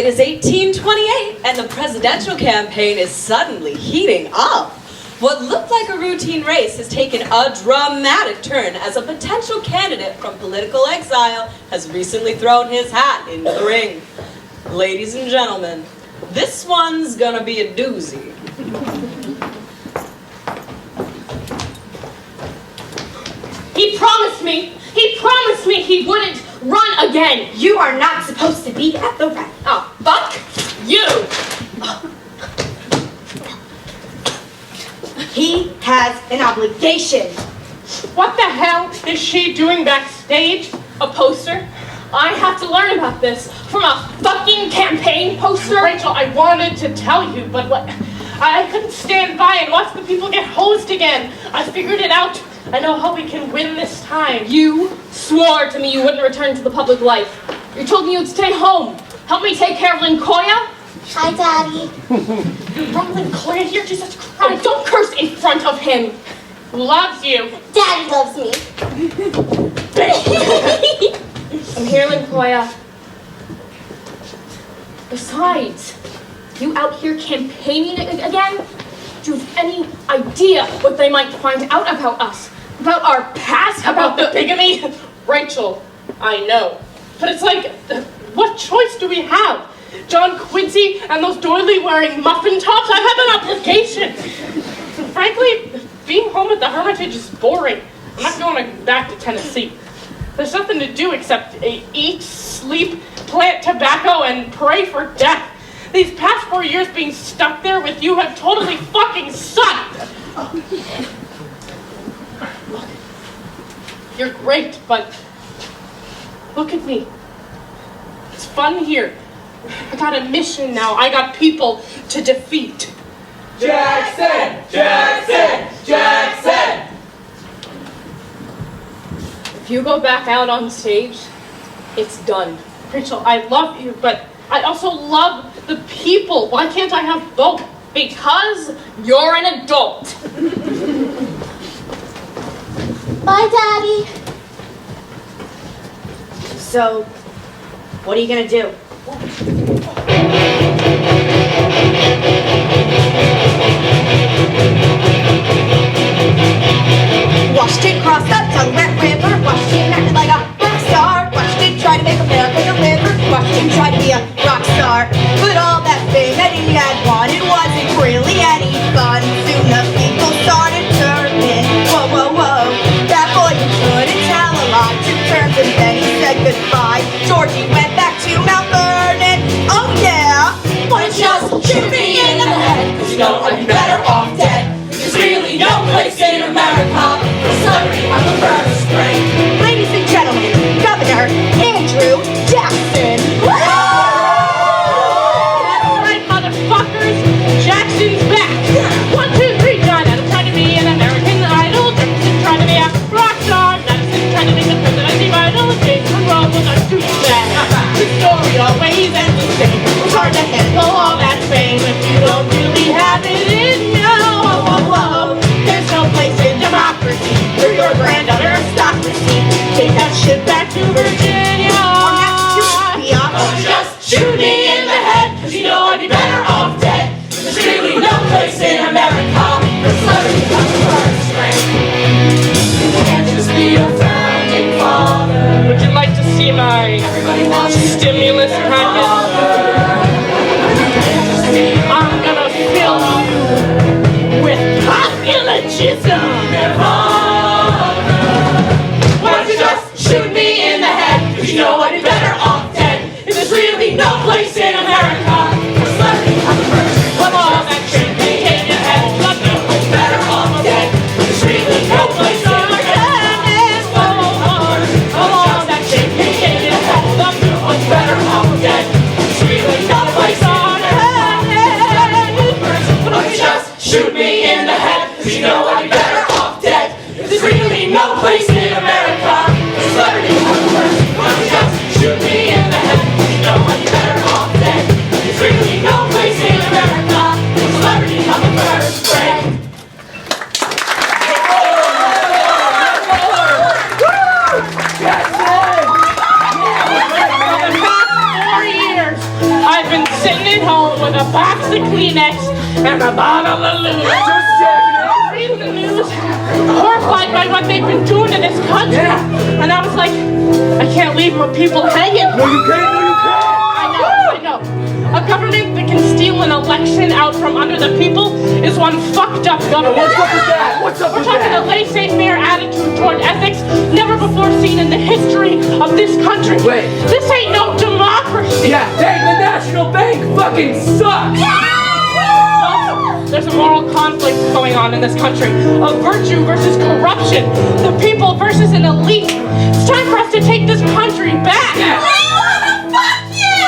It is 1828, and the presidential campaign is suddenly heating up. What looked like a routine race has taken a dramatic turn as a potential candidate from political exile has recently thrown his hat into the ring. Ladies and gentlemen, this one's gonna be a doozy. He promised me he wouldn't run again. You are not supposed to be at the rally. Oh, fuck you. He has an obligation. What the hell is she doing backstage? A poster? I have to learn about this from a fucking campaign poster. Rachel, I wanted to tell you, but I couldn't stand by and watch the people get hosed again. I figured it out. I know how we can win this time. You swore to me you wouldn't return to the public life. You told me you'd stay home. Help me take care of Linkoya. Hi, Daddy. You brought Linkoya here? Jesus Christ. Don't curse in front of him. Who loves you? Daddy loves me. I'm here, Linkoya. Besides, you out here campaigning again? Do you have any idea what they might find out about us? About our past? About the bigamy? Rachel, I know. But it's like, what choice do we have? John Quincy and those doily-wearing muffin tops? I have an obligation. Frankly, being home at the Hermitage is boring. I'm not going back to Tennessee. There's nothing to do except eat, sleep, plant tobacco, and pray for death. These past 4 years being stuck there with you have totally fucking sucked. Look, you're great, but look at me. It's fun here. I got a mission now. I got people to defeat. Jackson! Jackson! Jackson! If you go back out on stage, it's done. Rachel, I love you, but I also love the people. Why can't I have both? Because you're an adult. Bye, Daddy. So, what are you gonna do? Watched it cross the Tongue River. Watched him act like a rock star. Watched him try to make America deliver. Watched him try to be a rock star. But all that fame that he had wanted wasn't really any fun. Soon the people started turning. Whoa, whoa, whoa. That boy couldn't tell a lot. Took turns and then he said goodbye. Georgie went back to Mount Vernon. Oh yeah. Why don't you just shoot me in the head? 'Cause you know I'd be better off dead. There's really no place in America for celebrity on the first grade. Ladies and gentlemen, Governor Andrew Jackson. That's right, motherfuckers. Jackson's back. 1, 2, 3. John Adams tried to be an American Idol. Jefferson tried to be a rock star. Madison tried to make the presidency vital. James Monroe was a douchebag. The story always ends the same. It's hard to handle all that fame if you don't really have it in you. Whoa, whoa, whoa. There's no place in democracy for your grand aristocracy. Take that shit back to Virginia. Oh, just shoot me in the head, 'cause you know I'd be better off dead. There's really no place in America for celebrity on the first grade. You can't just be a founding father. Would you like to see my stimulus package? I'm gonna fill you with populism. Why don't you just shoot me in the head, 'cause you know I'd be better off dead. There's really no place in America for celebrity on the first grade. Come on, that shit in your head. Love you. I'd be better off dead. There's really no place in America. Come on, that shit in your head. Love you. I'd be better off dead. There's really no place in Why don't you just shoot me in the head, 'cause you know I'd be better off dead. There's really no place in America for celebrity on the first. Why don't you just shoot me in the head, 'cause you know I'd be better off dead. There's really no place in America for celebrity on the first grade. For the past 4 years, I've been box of Kleenex, and a bottle of Lube. Reading the news, horrified by what they've been doing to this country. And I was like, I can't leave my people hanging. No, you can't. No, you can't. I know. A government that can steal an election out from under the people is one fucked up government. What's up with that? What's up We're with talking that? a laissez-faire attitude toward ethics never before seen in the history of this country. Wait. This ain't no democracy. Yeah, dang, the National Bank fucking sucks. There's a moral conflict going on in this country of virtue versus corruption, the people versus an elite. It's time for us to take this country back. Fuck you!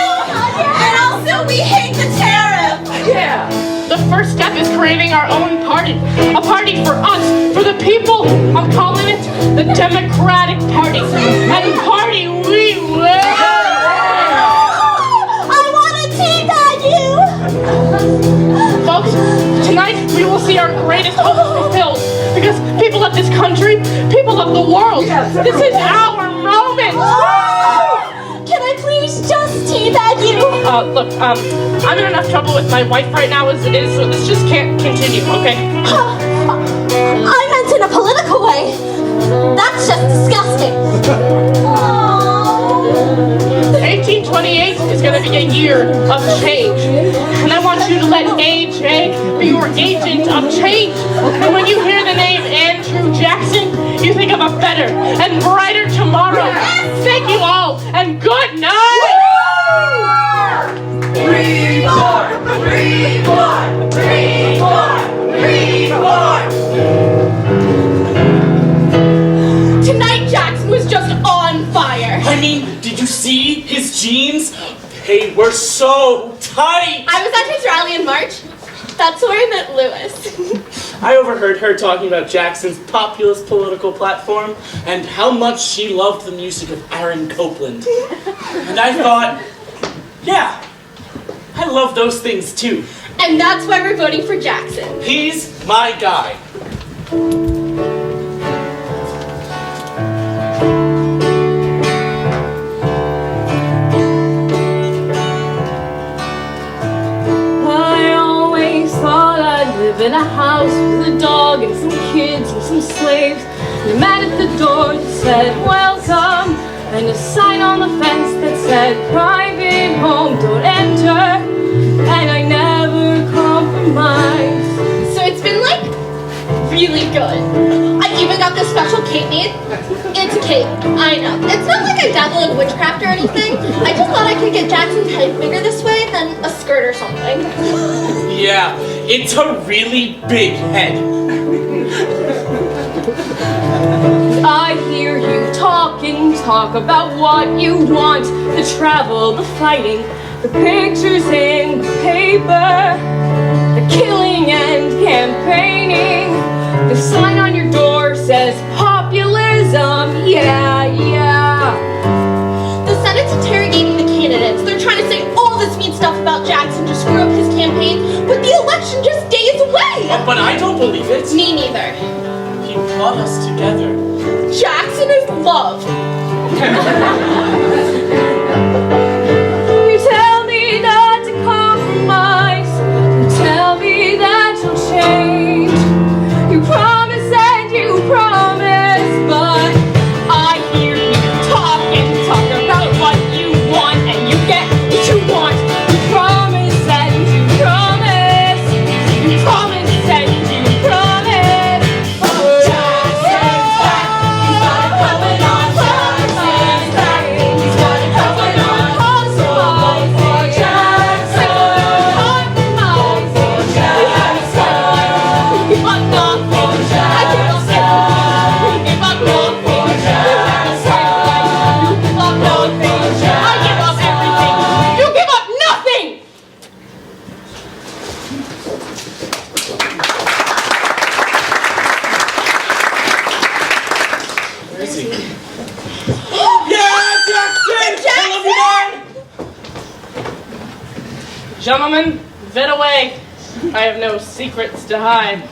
And also, we hate the tariff! Yeah. The first step is creating our own party. A party for us, for the people. I'm calling it the Democratic Party. And party we will. I want to teabag you! Folks, tonight we will see our greatest hopes fulfilled. Because people of this country, people of the world, this is our moment. Can I please just teabag you? Look, I'm in enough trouble with my wife right now as it is, so this just can't continue, okay? I meant in a political way. That's just disgusting. 1828 is going to be a year of change. And I want you to let AJ be your agent of change. And when you hear the name Andrew Jackson, you think of a better and brighter tomorrow. Thank you all, and good night! Reborn! Reborn! Reborn! Reborn! Tonight, Jackson was just on fire. I mean, did you see his jeans? They were so tight. I was at his rally in March. That's where I met Lewis. I overheard her talking about Jackson's populist political platform and how much she loved the music of Aaron Copland. And I thought, yeah, I love those things too. And that's why we're voting for Jackson. He's my guy. I always thought I'd live in a house with a dog and some kids and some slaves. And a man at the door that said, welcome, and a sign on the fence that said, private home, don't enter. And I never compromised. So it's been like really good. I even got this special cake made. It's a cake, I know. It's not like I dabble in witchcraft or anything. I just thought I could get Jackson's head bigger this way than a skirt or something. Yeah, it's a really big head. I hear you talk and talk about what you want, the travel, the fighting, the pictures in the paper, the killing and campaigning. The sign on your door says populism, yeah. The Senate's interrogating the candidates. They're trying to say all this mean stuff about Jackson to screw up his campaign, with the election just days away. But I don't believe it. Me neither. He brought us together. Jackson is love. You tell me not to compromise, you tell me that you'll change. You promise and you promise, but I hear you talk and talk about what you want, and you get what you want. You promise and you promise, you promise and you promise. Jackson's back. He's got it coming on. Jackson's back. He's got it coming on. So vote for Jackson. Vote for Jackson. Give up nothing. I give up everything. Give up nothing. You give up nothing. I give up everything. You give up nothing. Where is he? Yeah, Jackson! I love you, man! Gentlemen, vet away. I have no secrets to hide.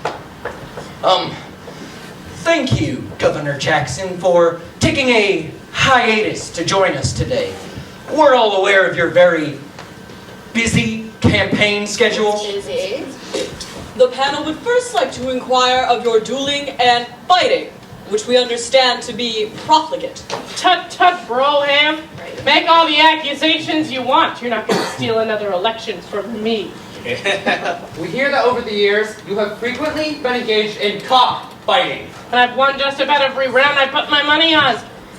Thank you, Governor Jackson, for taking a hiatus to join us today. We're all aware of your very busy campaign schedule? The panel would first like to inquire of your dueling and fighting, which we understand to be profligate. Tut tut, broham. Make all the accusations you want. You're not going to steal another election from me. We hear that over the years, you have frequently been engaged in cockfighting. And I've won just about every round I put my money on.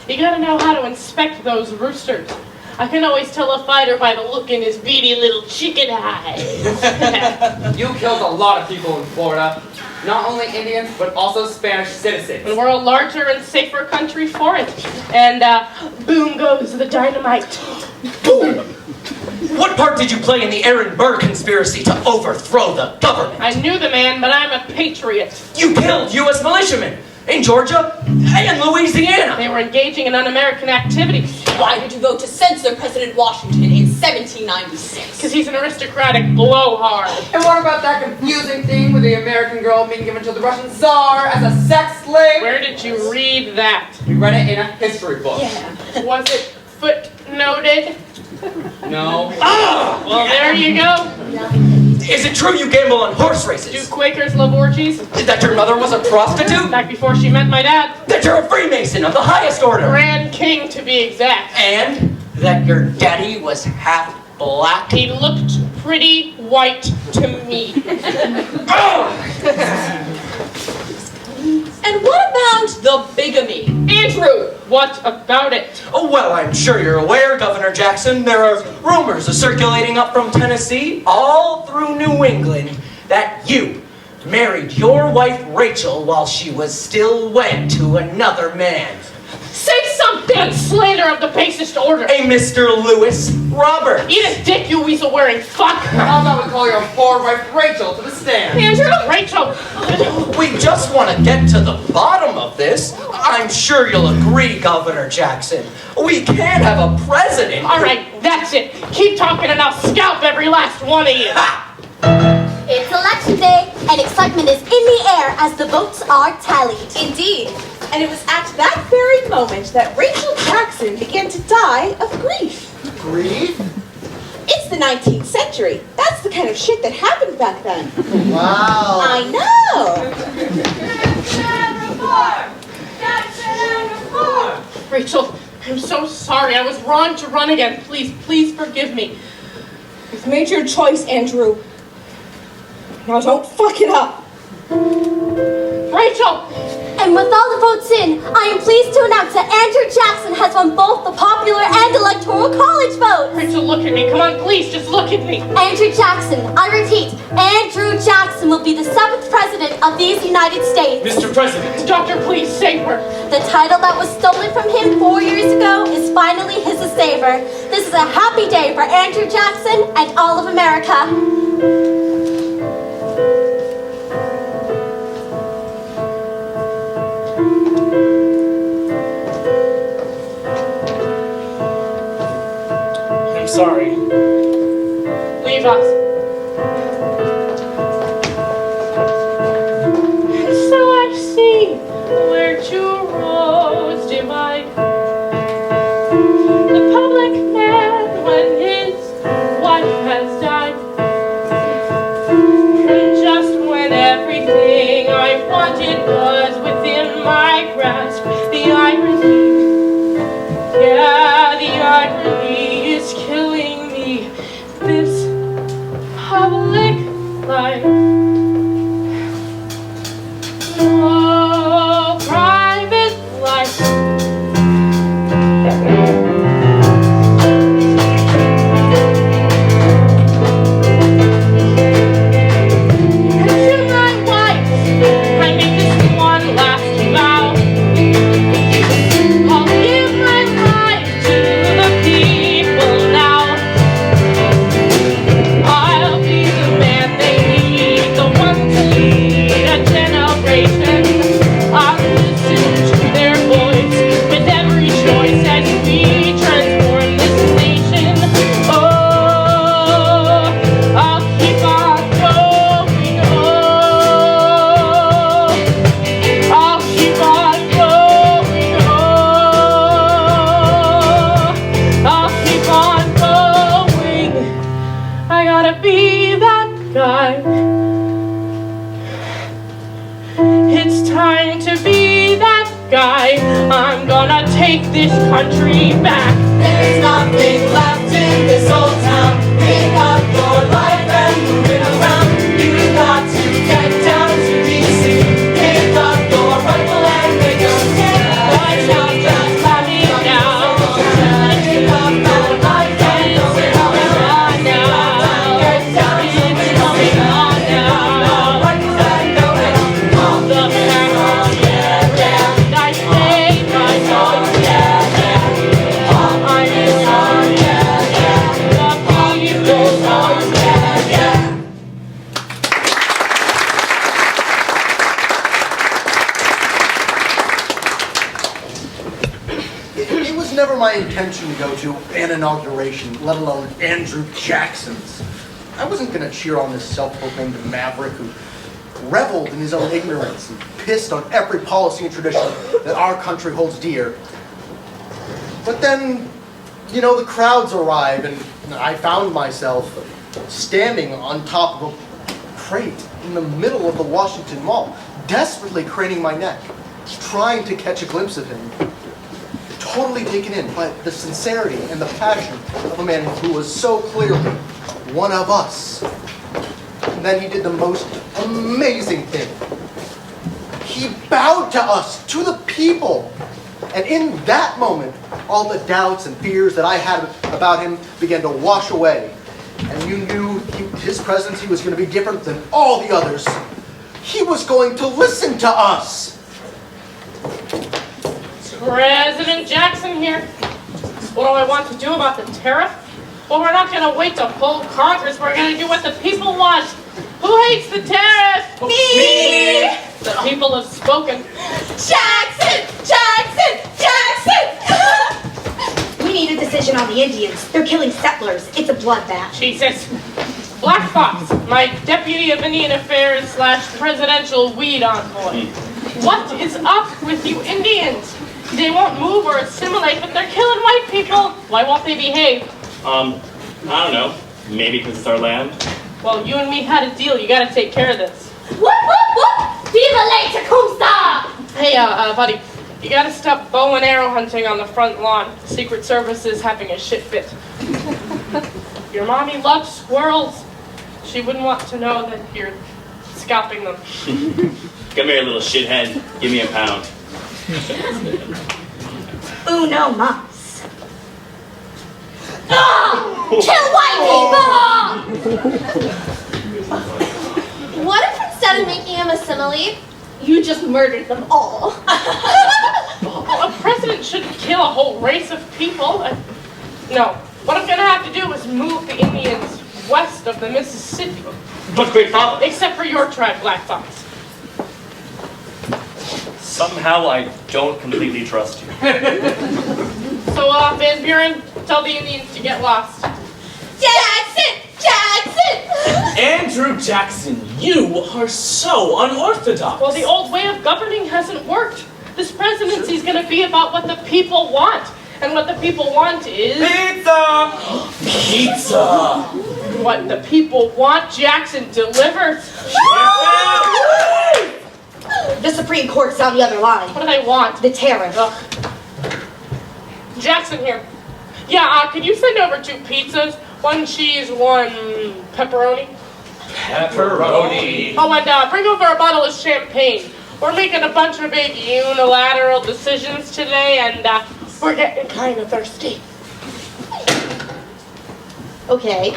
You gotta know how to inspect those roosters. I can always tell a fighter by the look in his beady little chicken eyes. You killed a lot of people in Florida. Not only Indians, but also Spanish citizens. And we're a larger and safer country for it. And boom goes the dynamite. Boom! What part did you play in the Aaron Burr conspiracy to overthrow the government? I knew the man, but I'm a patriot. You killed U.S. militiamen in Georgia and Louisiana. They were engaging in un-American activities. Why did you vote to censor President Washington in 1796? Because he's an aristocratic blowhard. And what about that confusing thing with the American girl being given to the Russian Tsar as a sex slave? Where did you read that? We read it in a history book. Yeah. Was it footnoted? No. Oh! Well, there you go. Is it true you gamble on horse races? Do Quakers love orgies? That your mother was a prostitute? Back before she met my dad. That you're a Freemason of the highest order? Grand King, to be exact. And that your daddy was half black? He looked pretty white to me. And what about the bigamy? Andrew, what about it? Oh, well, I'm sure you're aware, Governor Jackson, there are rumors circulating up from Tennessee, all through New England, that you married your wife Rachel while she was still wed to another man. Say some damn slander of the basest order. A Mr. Lewis Roberts. Eat a dick, you weasel-wearing fuck. How about we call your poor wife Rachel to the stand? Andrew, Rachel. We just want to get to the bottom of this. I'm sure you'll agree, Governor Jackson. We can't have a president. All right, that's it. Keep talking and I'll scalp every last one of you. It's election day, and excitement is in the air as the votes are tallied. Indeed. And it was at that very moment that Rachel Jackson began to die of grief. Grief? It's the 19th century. That's the kind of shit that happened back then. Wow. I know. Rachel, I'm so sorry. I was wrong to run again. Please forgive me. You've made your choice, Andrew. Now don't fuck it up. Rachel! And with all the votes in, I am pleased to announce that Andrew Jackson has won both the popular and electoral college votes. Rachel, look at me. Come on, please, just look at me. Andrew Jackson, I repeat, Andrew Jackson will be the 7th president of these United States. Mr. President. Doctor, please save her. The title that was stolen from him 4 years ago is finally his to savor. This is a happy day for Andrew Jackson and all of America. Sorry. Leave us. And so I see where two roads divide. The public man when his wife has died. And just when everything I wanted was within my grasp, the irony, yeah, the irony is killing me. This guy. I'm gonna take this country back. There's nothing left in this old town. Pick up your life and move it around. You got to get down to DC. Pick up your rifle and make a stand. It's not just happy now. Pick up your life and move it around. You got to get down to DC. Pick up your rifle and go on the path. Yeah, yeah. I say my song. Yeah, yeah. I song. The people song. It was never my intention to go to an inauguration, let alone Andrew Jackson's. I wasn't going to cheer on this self-proclaimed maverick who reveled in his own ignorance and pissed on every policy and tradition that our country holds dear. But then, you know, the crowds arrive, and I found myself standing on top of a crate in the middle of the Washington Mall, desperately craning my neck, trying to catch a glimpse of him. Totally taken in by the sincerity and the passion of a man who was so clearly one of us. And then he did the most amazing thing. He bowed to us, to the people. And in that moment, all the doubts and fears that I had about him began to wash away. And you knew his presidency was going to be different than all the others. He was going to listen to us. President Jackson here. What do I want to do about the tariff? Well, we're not going to wait to pull Congress. We're going to do what the people want. Who hates the tariff? Me! The people have spoken. Jackson! Jackson! Jackson! We need a decision on the Indians. They're killing settlers. It's a bloodbath. Jesus. Black Fox, my deputy of Indian Affairs / presidential weed envoy. What is up with you Indians? They won't move or assimilate, but they're killing white people. Why won't they behave? I don't know. Maybe because it's our land? Well, you and me had a deal. You gotta take care of this. Whoop, whoop, whoop! Viva la Tecumseh! Hey, buddy, you gotta stop bow and arrow hunting on the front lawn. The Secret Service is having a shit fit. Your mommy loves squirrels. She wouldn't want to know that you're scalping them. Come here, little shithead. Give me a pound. Uno mas. Kill white people! What if instead of making him assimilate, you just murdered them all? A president shouldn't kill a whole race of people. No. What I'm gonna have to do is move the Indians west of the Mississippi. But great father. Except for your tribe, Black Fox. Somehow I don't completely trust you. So, Van Buren, tell the Indians to get lost. Jackson! Jackson! Andrew Jackson, you are so unorthodox. Well, the old way of governing hasn't worked. This presidency is going to be about what the people want. And what the people want is... Pizza! Pizza! What the people want, Jackson delivers. The Supreme Court's on the other line. What do they want? The tariff. Jackson here. Yeah, could you send over 2 pizzas? 1 cheese, 1 pepperoni. Pepperoni. Oh, and bring over a bottle of champagne. We're making a bunch of big unilateral decisions today, and we're getting kind of thirsty. Okay.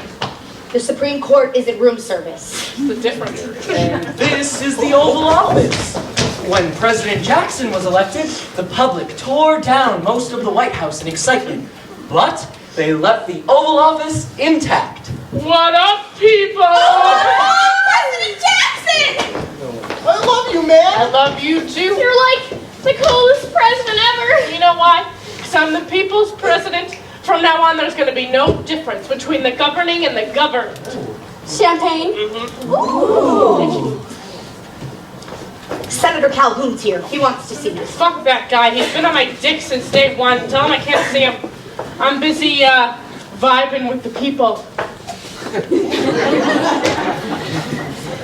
The Supreme Court is at room service. The difference. And this is the Oval Office. When President Jackson was elected, the public tore down most of the White House in excitement. But they left the Oval Office intact. What up, people? President Jackson! I love you, man. I love you too. You're like the coolest president ever. You know why? Because I'm the people's president. From now on, there's going to be no difference between the governing and the governed. Champagne? Ooh. Senator Calhoun's here. He wants to see you. Fuck that guy. He's been on my dick since day 1. Tell him I can't see him. I'm busy vibing with the people.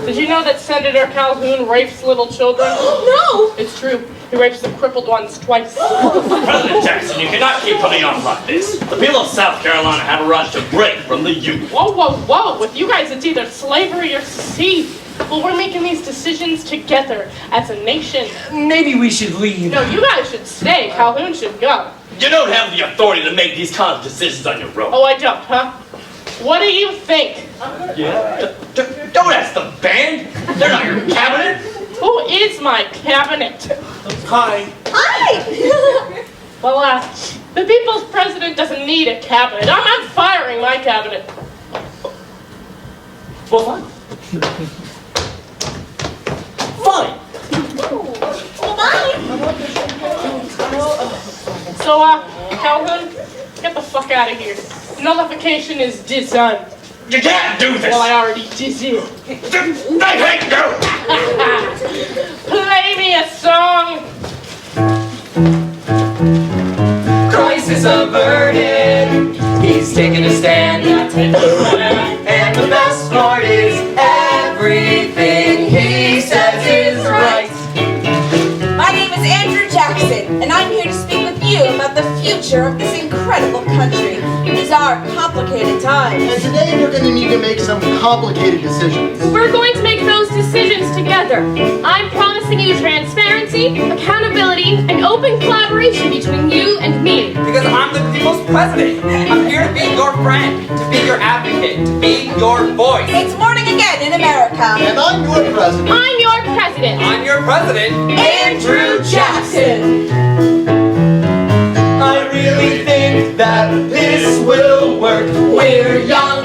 Did you know that Senator Calhoun rapes little children? No! It's true. He rapes the crippled ones twice. President Jackson, you cannot keep putting on like this. The people of South Carolina have a right to break from the Union. Whoa, whoa, whoa. With you guys, it's either slavery or secede. Well, we're making these decisions together as a nation. Maybe we should leave. No, you guys should stay. Calhoun should go. You don't have the authority to make these kinds of decisions on your own. Oh, I don't, huh? What do you think? Yeah? Don't ask the band. They're not your cabinet. Who is my cabinet? Hi. Hi! Well, the people's president doesn't need a cabinet. I'm firing my cabinet. Well, fine. Fine. So, Calhoun, get the fuck out of here. Nullification is done. You can't do this. Well, I already did it. I hate you. Play me a song. Crisis averted. He's taking a stand. And the best part is everything he says is right. My name is Andrew Jackson, and I'm here to speak with you about the future of this incredible country. These are complicated times. And today we're going to need to make some complicated decisions. We're going to make those decisions together. I'm promising you transparency, accountability, and open collaboration between you and me. Because I'm the people's president. I'm here to be your friend, to be your advocate, to be your voice. It's morning again in America. And I'm your president. I'm your president. I'm your president, Andrew Jackson. I really think that this will work. We're young,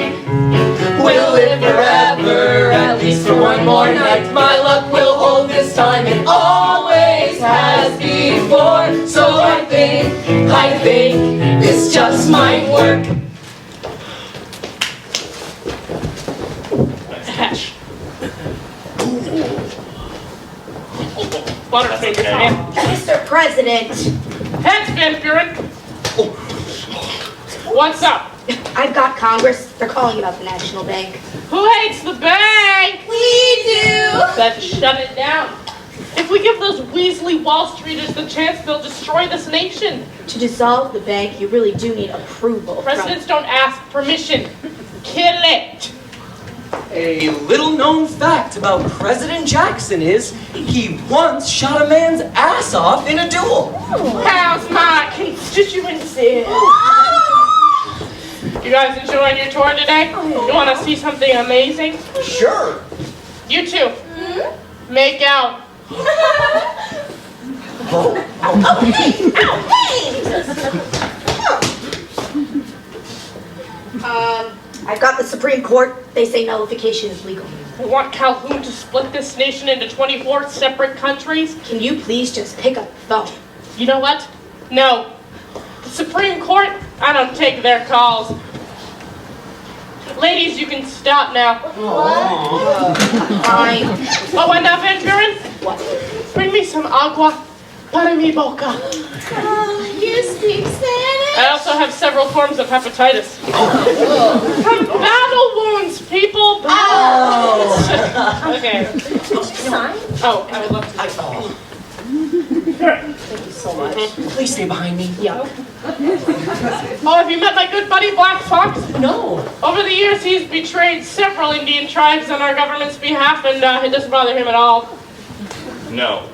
we'll live forever, at least for one more night. My luck will hold this time, it always has before. So I think this just might work. Hash. Butterface, man. Mr. President, Heads, Van Buren. What's up? I've got Congress. They're calling about the National Bank. Who hates the bank? We do. Then shut it down. If we give those Weasley Wall Streeters the chance, they'll destroy this nation. To dissolve the bank, you really do need approval. Presidents don't ask permission. Kill it. A little known fact about President Jackson is he once shot a man's ass off in a duel. How's my constituency? You guys enjoying your tour today? You want to see something amazing? Sure. You two. Make out. I've got the Supreme Court. They say nullification is legal. We want Calhoun to split this nation into 24 separate countries. Can you please just pick up the phone? You know what? No. The Supreme Court, I don't take their calls. Ladies, you can stop now. Fine. Oh, and Van Buren? What? Bring me some agua para mi boca. You speak Spanish? I also have several forms of hepatitis. From battle wounds, people. Okay. Did you sign? Oh, I would love to. Thank you so much. Please stay behind me. Yeah. Oh, have you met my good buddy Black Fox? No. Over the years, he's betrayed several Indian tribes on our government's behalf, and it doesn't bother him at all. No,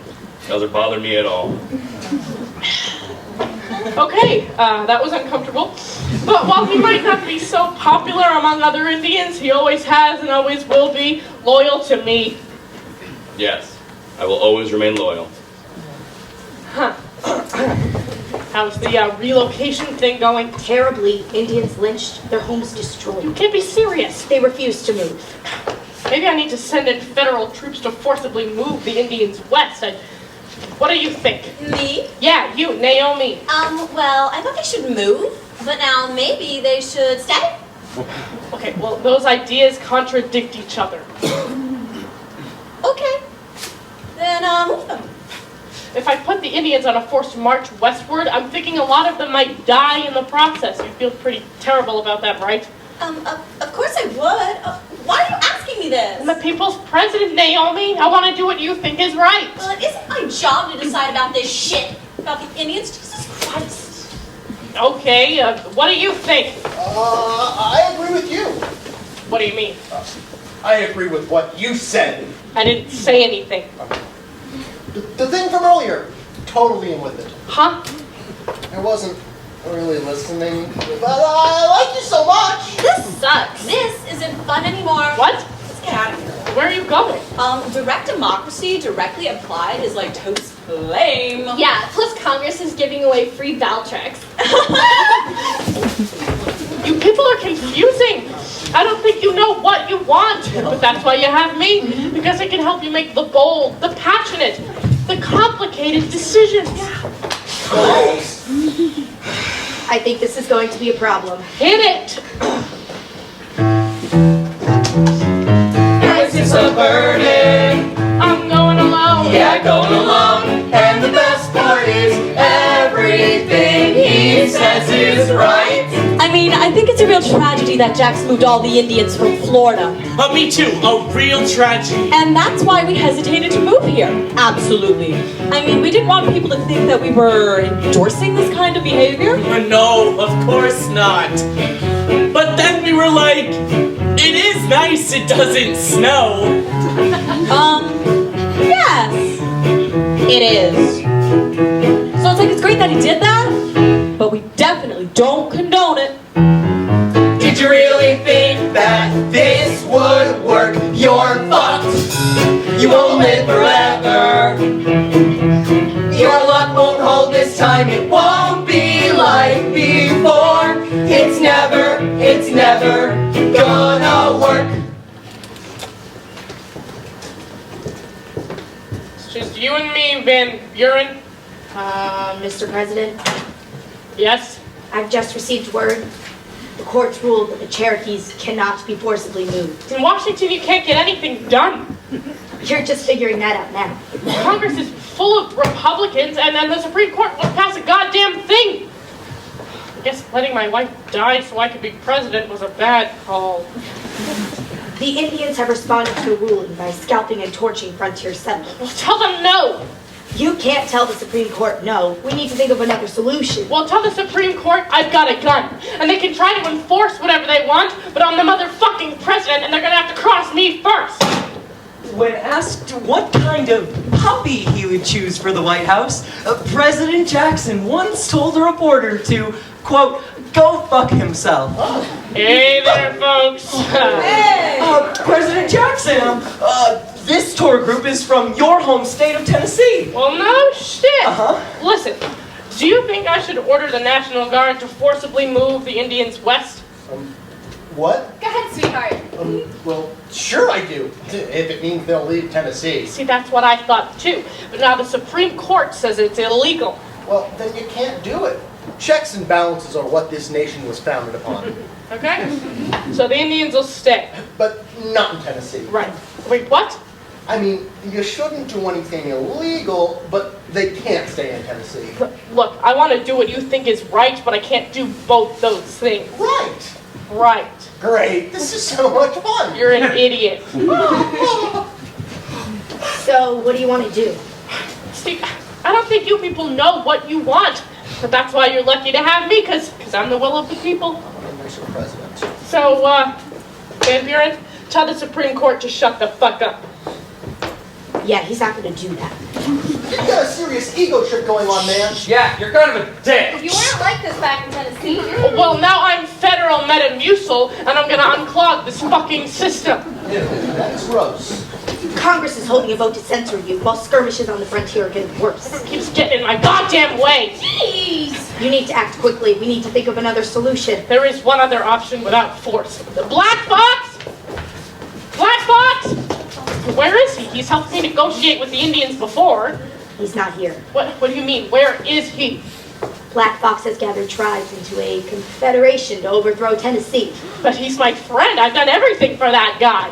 doesn't bother me at all. Okay, that was uncomfortable. But while he might not be so popular among other Indians, he always has and always will be loyal to me. Yes, I will always remain loyal. Huh. How's the relocation thing going? Terribly. Indians lynched, their homes destroyed. You can't be serious. They refused to move. Maybe I need to send in federal troops to forcibly move the Indians west. What do you think? Me? Yeah, you, Naomi. Well, I thought they should move, but now maybe they should stay. Okay, well, those ideas contradict each other. Okay. Then, move them. If I put the Indians on a forced march westward, I'm thinking a lot of them might die in the process. You feel pretty terrible about that, right? Of course I would. Why are you asking me me this? I'm the people's president, Naomi. I want to do what you think is right. Well, it isn't my job to decide about this shit. About the Indians. Jesus Christ. Okay, what do you think? I agree with you. What do you mean? I agree with what you said. I didn't say anything. The thing from earlier, totally in with it. Huh? I wasn't really listening, but I like you so much. This sucks. This isn't fun anymore. What? Let's get out of here. Where are you going? Direct democracy directly applied is like totes lame. Yeah, plus Congress is giving away free Valtrex. You people are confusing. I don't think you know what you want, but that's why you have me, because I can help you make the bold, the passionate, the complicated decisions. I think this is going to be a problem. Hit it! It's just a burden. I'm going alone. Yeah, going alone. And the best part is everything he says is right. I mean, I think it's a real tragedy that Jax moved all the Indians from Florida. Me too, a real tragedy. And that's why we hesitated to move here. Absolutely. I mean, we didn't want people to think that we were endorsing this kind of behavior. No, of course not. But then we were like, it is nice it doesn't snow. Yes. It is. So it's like, it's great that he did that, but we definitely don't condone it. Did you really think that this would work? You're fucked. You won't live forever. Your luck won't hold this time. It won't be like before. It's never gonna work. It's just you and me, Van Buren. Mr. President, Yes? I've just received word. The court's ruled that the Cherokees cannot be forcibly moved. In Washington, you can't get anything done. You're just figuring that out now. Congress is full of Republicans, and then the Supreme Court won't pass a goddamn thing. I guess letting my wife die so I could be president was a bad call. The Indians have responded to a ruling by scalping and torching frontier settlers. Well, tell them no. You can't tell the Supreme Court no. We need to think of another solution. Well, tell the Supreme Court I've got a gun. And they can try to enforce whatever they want, but I'm the motherfucking president, and they're gonna have to cross me first. When asked what kind of puppy he would choose for the White House, President Jackson once told a reporter to, quote, go fuck himself. Hey there, folks. President Jackson, this tour group is from your home state of Tennessee. Well, no shit. Uh-huh. Listen, do you think I should order the National Guard to forcibly move the Indians west? What? Go ahead, sweetheart. Well, sure I do. If it means they'll leave Tennessee. See, that's what I thought too. But now the Supreme Court says it's illegal. Well, then you can't do it. Checks and balances are what this nation was founded upon. Okay? So the Indians will stay. But not in Tennessee. Right. Wait, what? I mean, you shouldn't do anything illegal, but they can't stay in Tennessee. Look, I want to do what you think is right, but I can't do both those things. Right. Right. Great. This is so much fun. You're an idiot. So, what do you want to do? Steve, I don't think you people know what you want. But that's why you're lucky to have me, because I'm the will of the people. Mr. President. So, Van Buren, tell the Supreme Court to shut the fuck up. Yeah, he's not going to do that. You got a serious ego trip going on, man. Yeah, you're kind of a dick. You weren't like this back in Tennessee. Well, now I'm federal Metamucil, and I'm gonna unclog this fucking system. Ew, that is gross. Congress is holding a vote to censor you, while skirmishes on the frontier are getting worse. It keeps getting in my goddamn way. Jeez! You need to act quickly. We need to think of another solution. There is one other option without force. The Black Box? Black Box? Where is he? He's helped me negotiate with the Indians before. He's not here. What do you mean? Where is he? Black Fox has gathered tribes into a confederation to overthrow Tennessee. But he's my friend. I've done everything for that guy.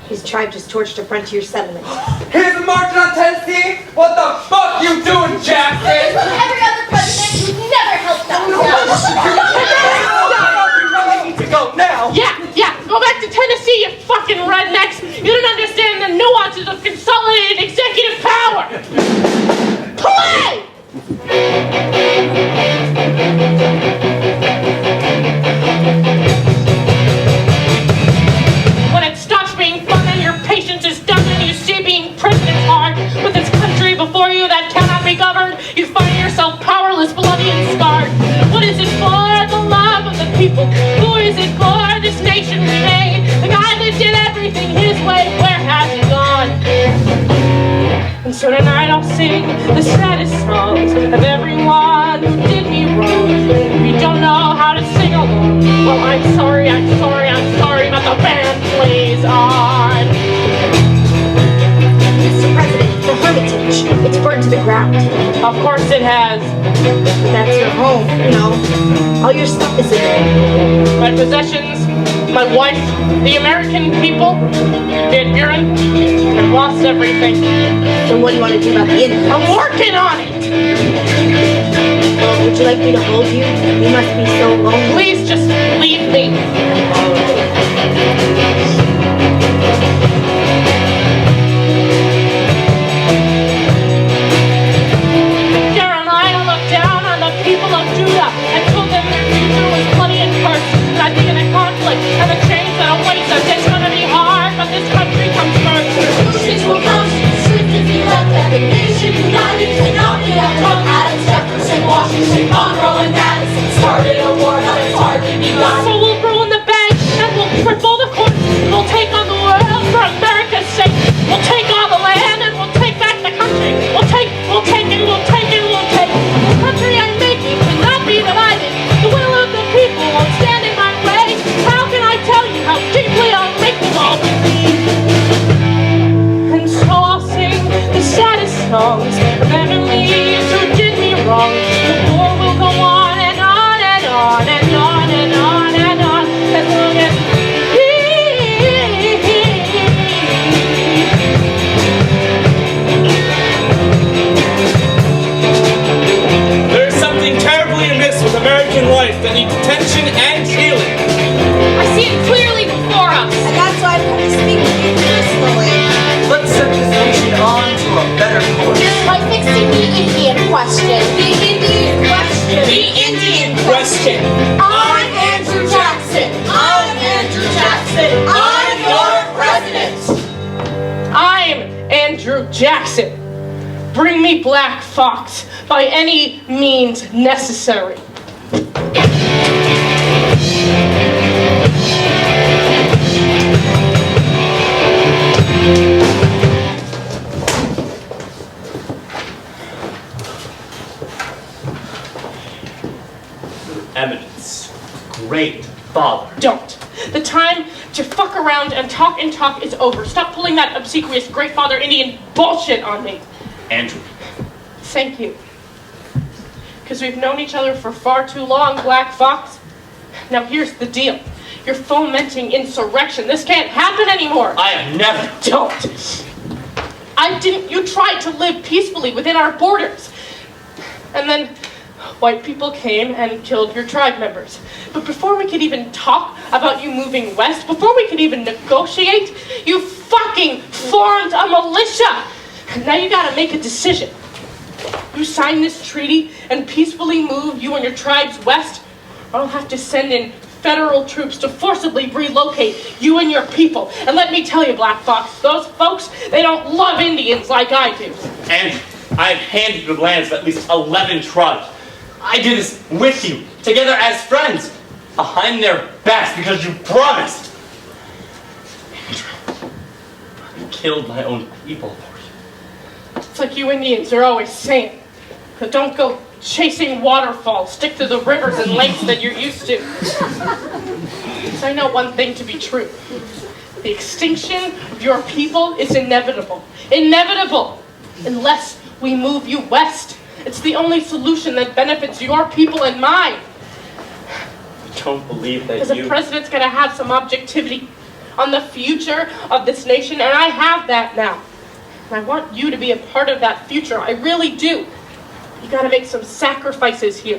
His tribe just torched a frontier settlement. Here's a march on Tennessee. What the fuck you doing, Jackson? Every other president who's never helped us. We really need to go now. Yeah. Go back to Tennessee, you fucking rednecks. sing the saddest songs of everyone who did me wrong. If you don't know how to sing along, well, I'm sorry, but the band plays on. Mr. President, the Hermitage, it's burned to the ground. Of course it has. That's your home, you know. All your stuff is in there. My possessions, my wife, the American people, Van Buren, I've lost everything. So what do you want to do about the Indians? I'm working on it! Well, would you like me to hold you? You must be so lonely. Please just leave me. Jeremiah looked down on the people of Judah and told them their future was bloody and cursed. And I think in the conflict and the change that awaits us, it's gonna be hard, but this country comes first. Solutions will come, swift if you let them. The nation united cannot be outdone. Adams, Jefferson, Washington, Monroe, and Madison started a war that has hardly begun. So we'll ruin the bank and we'll triple the courts. We'll take on the world for America's sake. We'll take all the land and we'll take back the country. We'll take. The country I'm making cannot be divided. The will of the people won't stand in my way. How can I tell you how deeply I'll make them all believe? And so I'll sing the saddest songs of enemies who did me wrong. The war will go on and on and on and on and on and on as long as There's something terribly amiss with American life that needs attention and healing. I see it clearly before us. And that's why I've come to speak with you personally. Let's set this nation on to a better course. By fixing the Indian question. The Indian question. The Indian question. I'm Andrew Jackson. I'm Andrew Jackson. I'm your president. I'm Andrew Jackson. Bring me Black Fox by any means necessary. Eminence. Great father. Don't. The time to fuck around and talk is over. Stop pulling that obsequious great father Indian bullshit on me. Andrew. Thank you. Because we've known each other for far too long, Black Fox. Now here's the deal. You're fomenting insurrection. This can't happen anymore. I have never. Don't. You tried to live peacefully within our borders. And then white people came and killed your tribe members. But before we could even talk about you moving west, before we could even negotiate, you fucking formed a militia. Now you gotta make a decision. You sign this treaty and peacefully move you and your tribes west, or I'll have to send in federal troops to forcibly relocate you and your people. And let me tell you, Black Fox, those folks, they don't love Indians like I do. And I have handed you the lands of at least 11 tribes. I did this with you, together as friends, behind their backs because you promised. Andrew, I killed my own people. It's like you Indians are always saying, but don't go chasing waterfalls, stick to the rivers and lakes that you're used to. Because I know one thing to be true. The extinction of your people is inevitable. Inevitable! Unless we move you west. It's the only solution that benefits your people and mine. I don't believe that Because the president's going to have some objectivity on the future of this nation, and I have that now. And I want you to be a part of that future. I really do. You got to make some sacrifices here.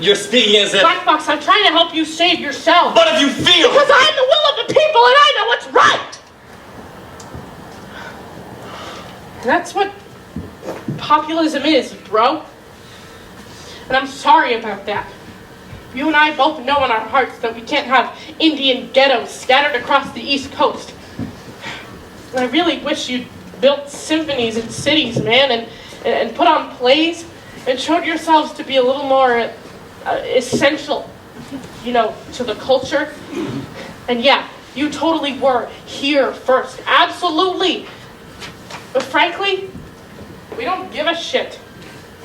You're speaking as if... Black Fox, I'm trying to help you save yourself. But if you feel... Because I'm the will of the people, and I know what's right! And that's what populism is, bro. And I'm sorry about that. You and I both know in our hearts that we can't have Indian ghettos scattered across the East Coast. And I really wish you'd built symphonies in cities, man, and put on plays and showed yourselves to be a little more essential, you know, to the culture. And yeah, you totally were here first. Absolutely. But frankly, We don't give a shit.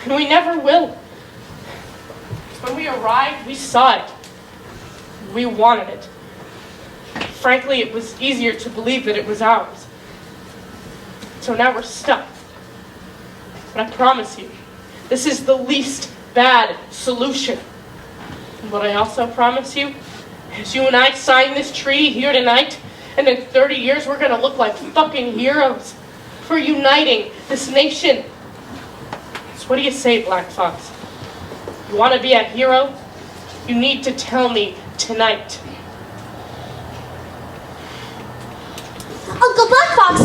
And we never will. When we arrived, we saw it. We wanted it. Frankly, it was easier to believe that it was ours. So now we're stuck. But I promise you, this is the least bad solution. And what I also promise you is you and I sign this treaty here tonight, and in 30 years we're gonna look like fucking heroes for uniting this nation. So what do you say, Black Fox? You wanna be a hero? You need to tell me tonight. Uncle Black Fox,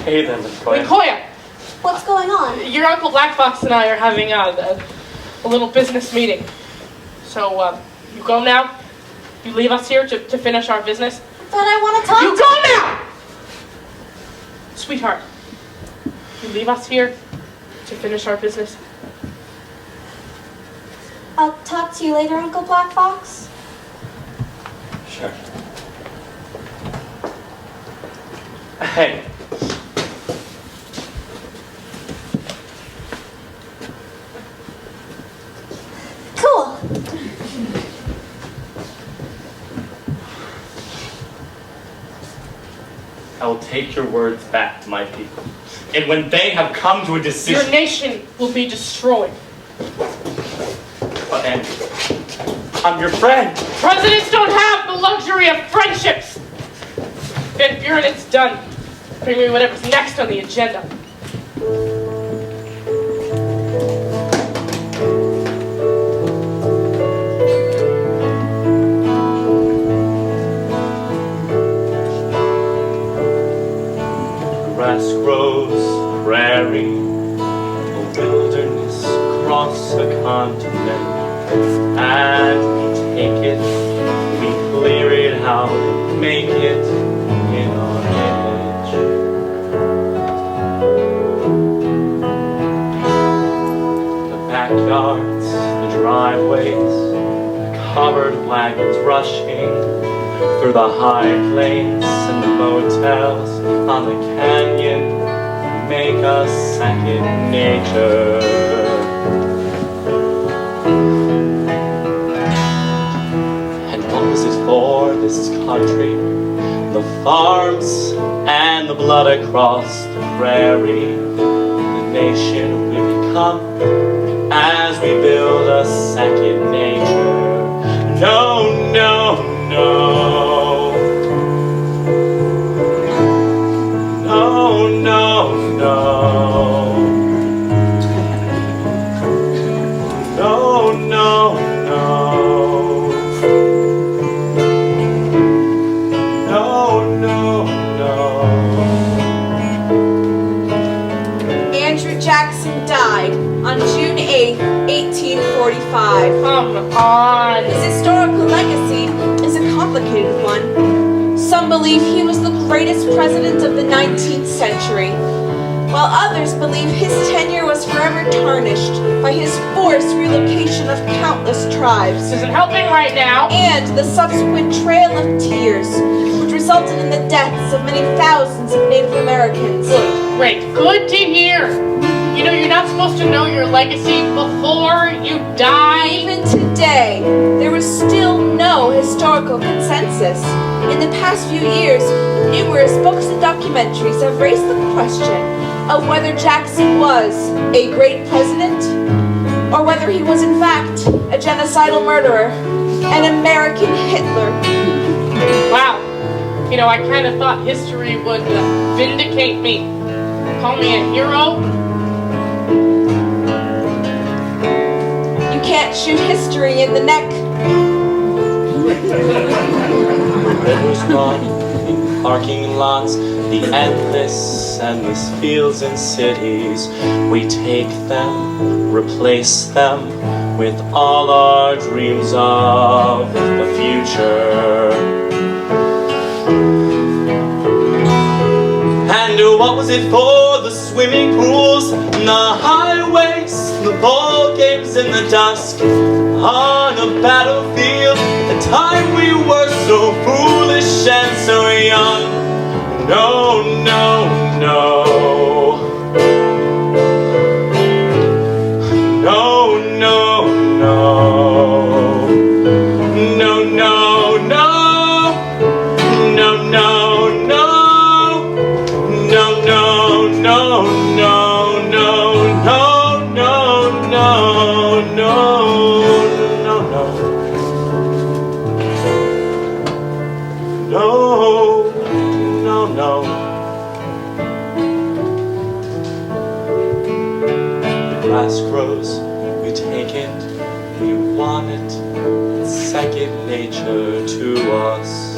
Hey then, Latoya. Latoya! What's going on? Your Uncle Black Fox and I are having a little business meeting. So, you go now? You leave us here to finish our business? But I want to talk You go now! Sweetheart, you leave us here to finish our business? I'll talk to you later, Uncle Black Fox. Sure. Hey. Cool. I will take your words back to my people. And when they have come to a decision... Your nation will be destroyed. But Andrew, I'm your friend. Presidents don't have the luxury of friendships. Van Buren, it's done. Bring me whatever's next on the agenda. Grass grows, prairie, a wilderness across a continent. And we take it, we clear it out, and make it in our image. The backyards, the driveways, the covered wagons rushing through the high plains and the motels on the canyon make us second nature. And what was it for, this country? The farms and the blood across the prairie, the nation we become as we build a second nature. No, no, no. No, no, no. No, no, no. No, no, no. Andrew Jackson died on June 8, 1845. Come on. His historical legacy is a complicated one. Some believe he was the greatest president of the 19th century, while others believe his tenure was forever tarnished by his forced relocation of countless tribes. This isn't helping right now. And the subsequent trail of tears, which resulted in the deaths of many thousands of Native Americans. Great. Good to hear. You know, you're not supposed to know your legacy before you die. Even today, there is still no historical consensus. In the past few years, numerous books and documentaries have raised the question of whether Jackson was a great president or whether he was in fact a genocidal murderer, an American Hitler. Wow. You know, I kind of thought history would vindicate me. Call me a hero. You can't shoot history in the neck. Rivers run in parking lots, the endless fields and cities. We take them, replace them with all our dreams of the future. And what was it for? The swimming pools, and the highways, the ball games in the dusk. On a battlefield, the time we were so foolish and so young. No, no, no. no, no, no, no. No, no, no. The grass grows, we take it, we want it. It's second nature to us.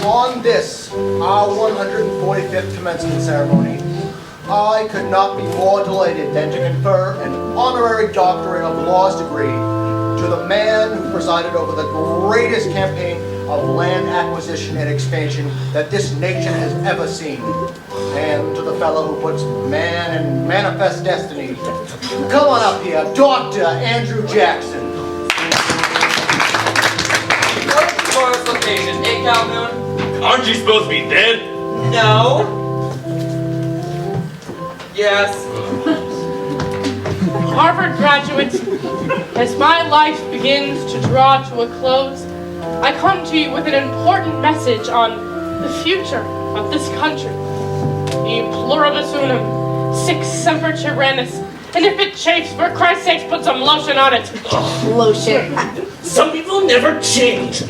On this, our 145th commencement ceremony, I could not be more delighted than to confer an honorary doctorate of laws degree to the man who presided over the greatest campaign of land acquisition and expansion that this nation has ever seen, and to the fellow who puts man in manifest destiny. Come on up here, Dr. Andrew Jackson. What is the forest location, Calhoun? Aren't you supposed to be dead? No. Yes. Harvard graduates, as my life begins to draw to a close, I come to you with an important message on the future of this country. E pluribus unum, sic semper tyrannis, and if it chafes, for Christ's sake, put some lotion on it. Lotion. Some people never change.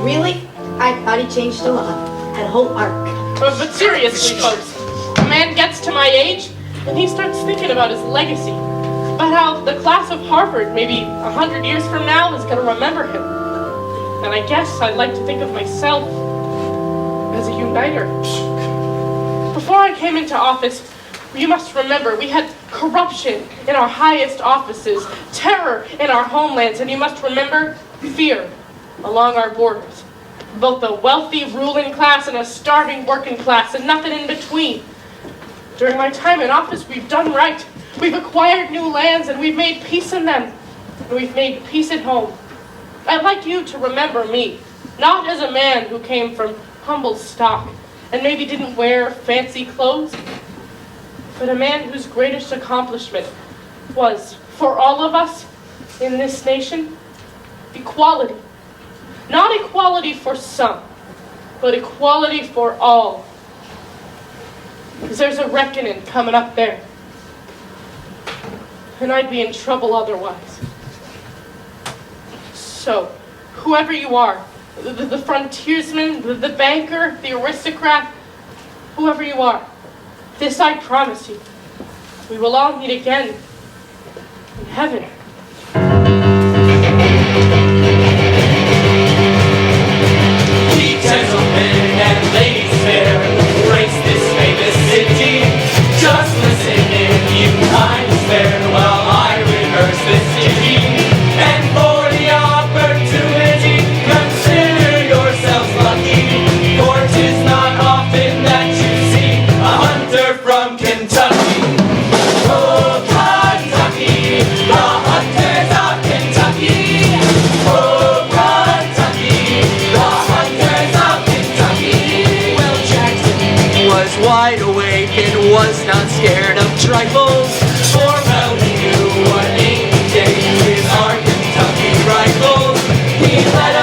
Really? I thought he changed a lot. Had a whole arc. But seriously, folks, a man gets to my age, and he starts thinking about his legacy. About how the class of Harvard, maybe 100 years from now, is going to remember him. And I guess I'd like to think of myself as a uniter. Before I came into office, you must remember, we had corruption in our highest offices, terror in our homelands, and you must remember fear along our borders. Both a wealthy ruling class and a starving working class, and nothing in between. During my time in office, we've done right. We've acquired new lands, and we've made peace in them. And we've made peace at home. I'd like you to remember me, not as a man who came from humble stock and maybe didn't wear fancy clothes, but a man whose greatest accomplishment was, for all of us in this nation, equality. Not equality for some, but equality for all. Because there's a reckoning coming up there. And I'd be in trouble otherwise. So, whoever you are, the frontiersman, the banker, the aristocrat, whoever you are, this I promise you, we will all meet again in heaven. Gentlemen and ladies fair, grace this famous city. Just listen if you time to spare while I rehearse this ditty. And for the opportunity, consider yourselves lucky, for 'tis not often that you see a hunter from Kentucky. Oh, Kentucky, the hunters of Kentucky. Oh, Kentucky, the hunters of Kentucky. Well, Jackson was wide awake and was not scared of trifles, for well he knew what aim to take with our Kentucky rifles. He led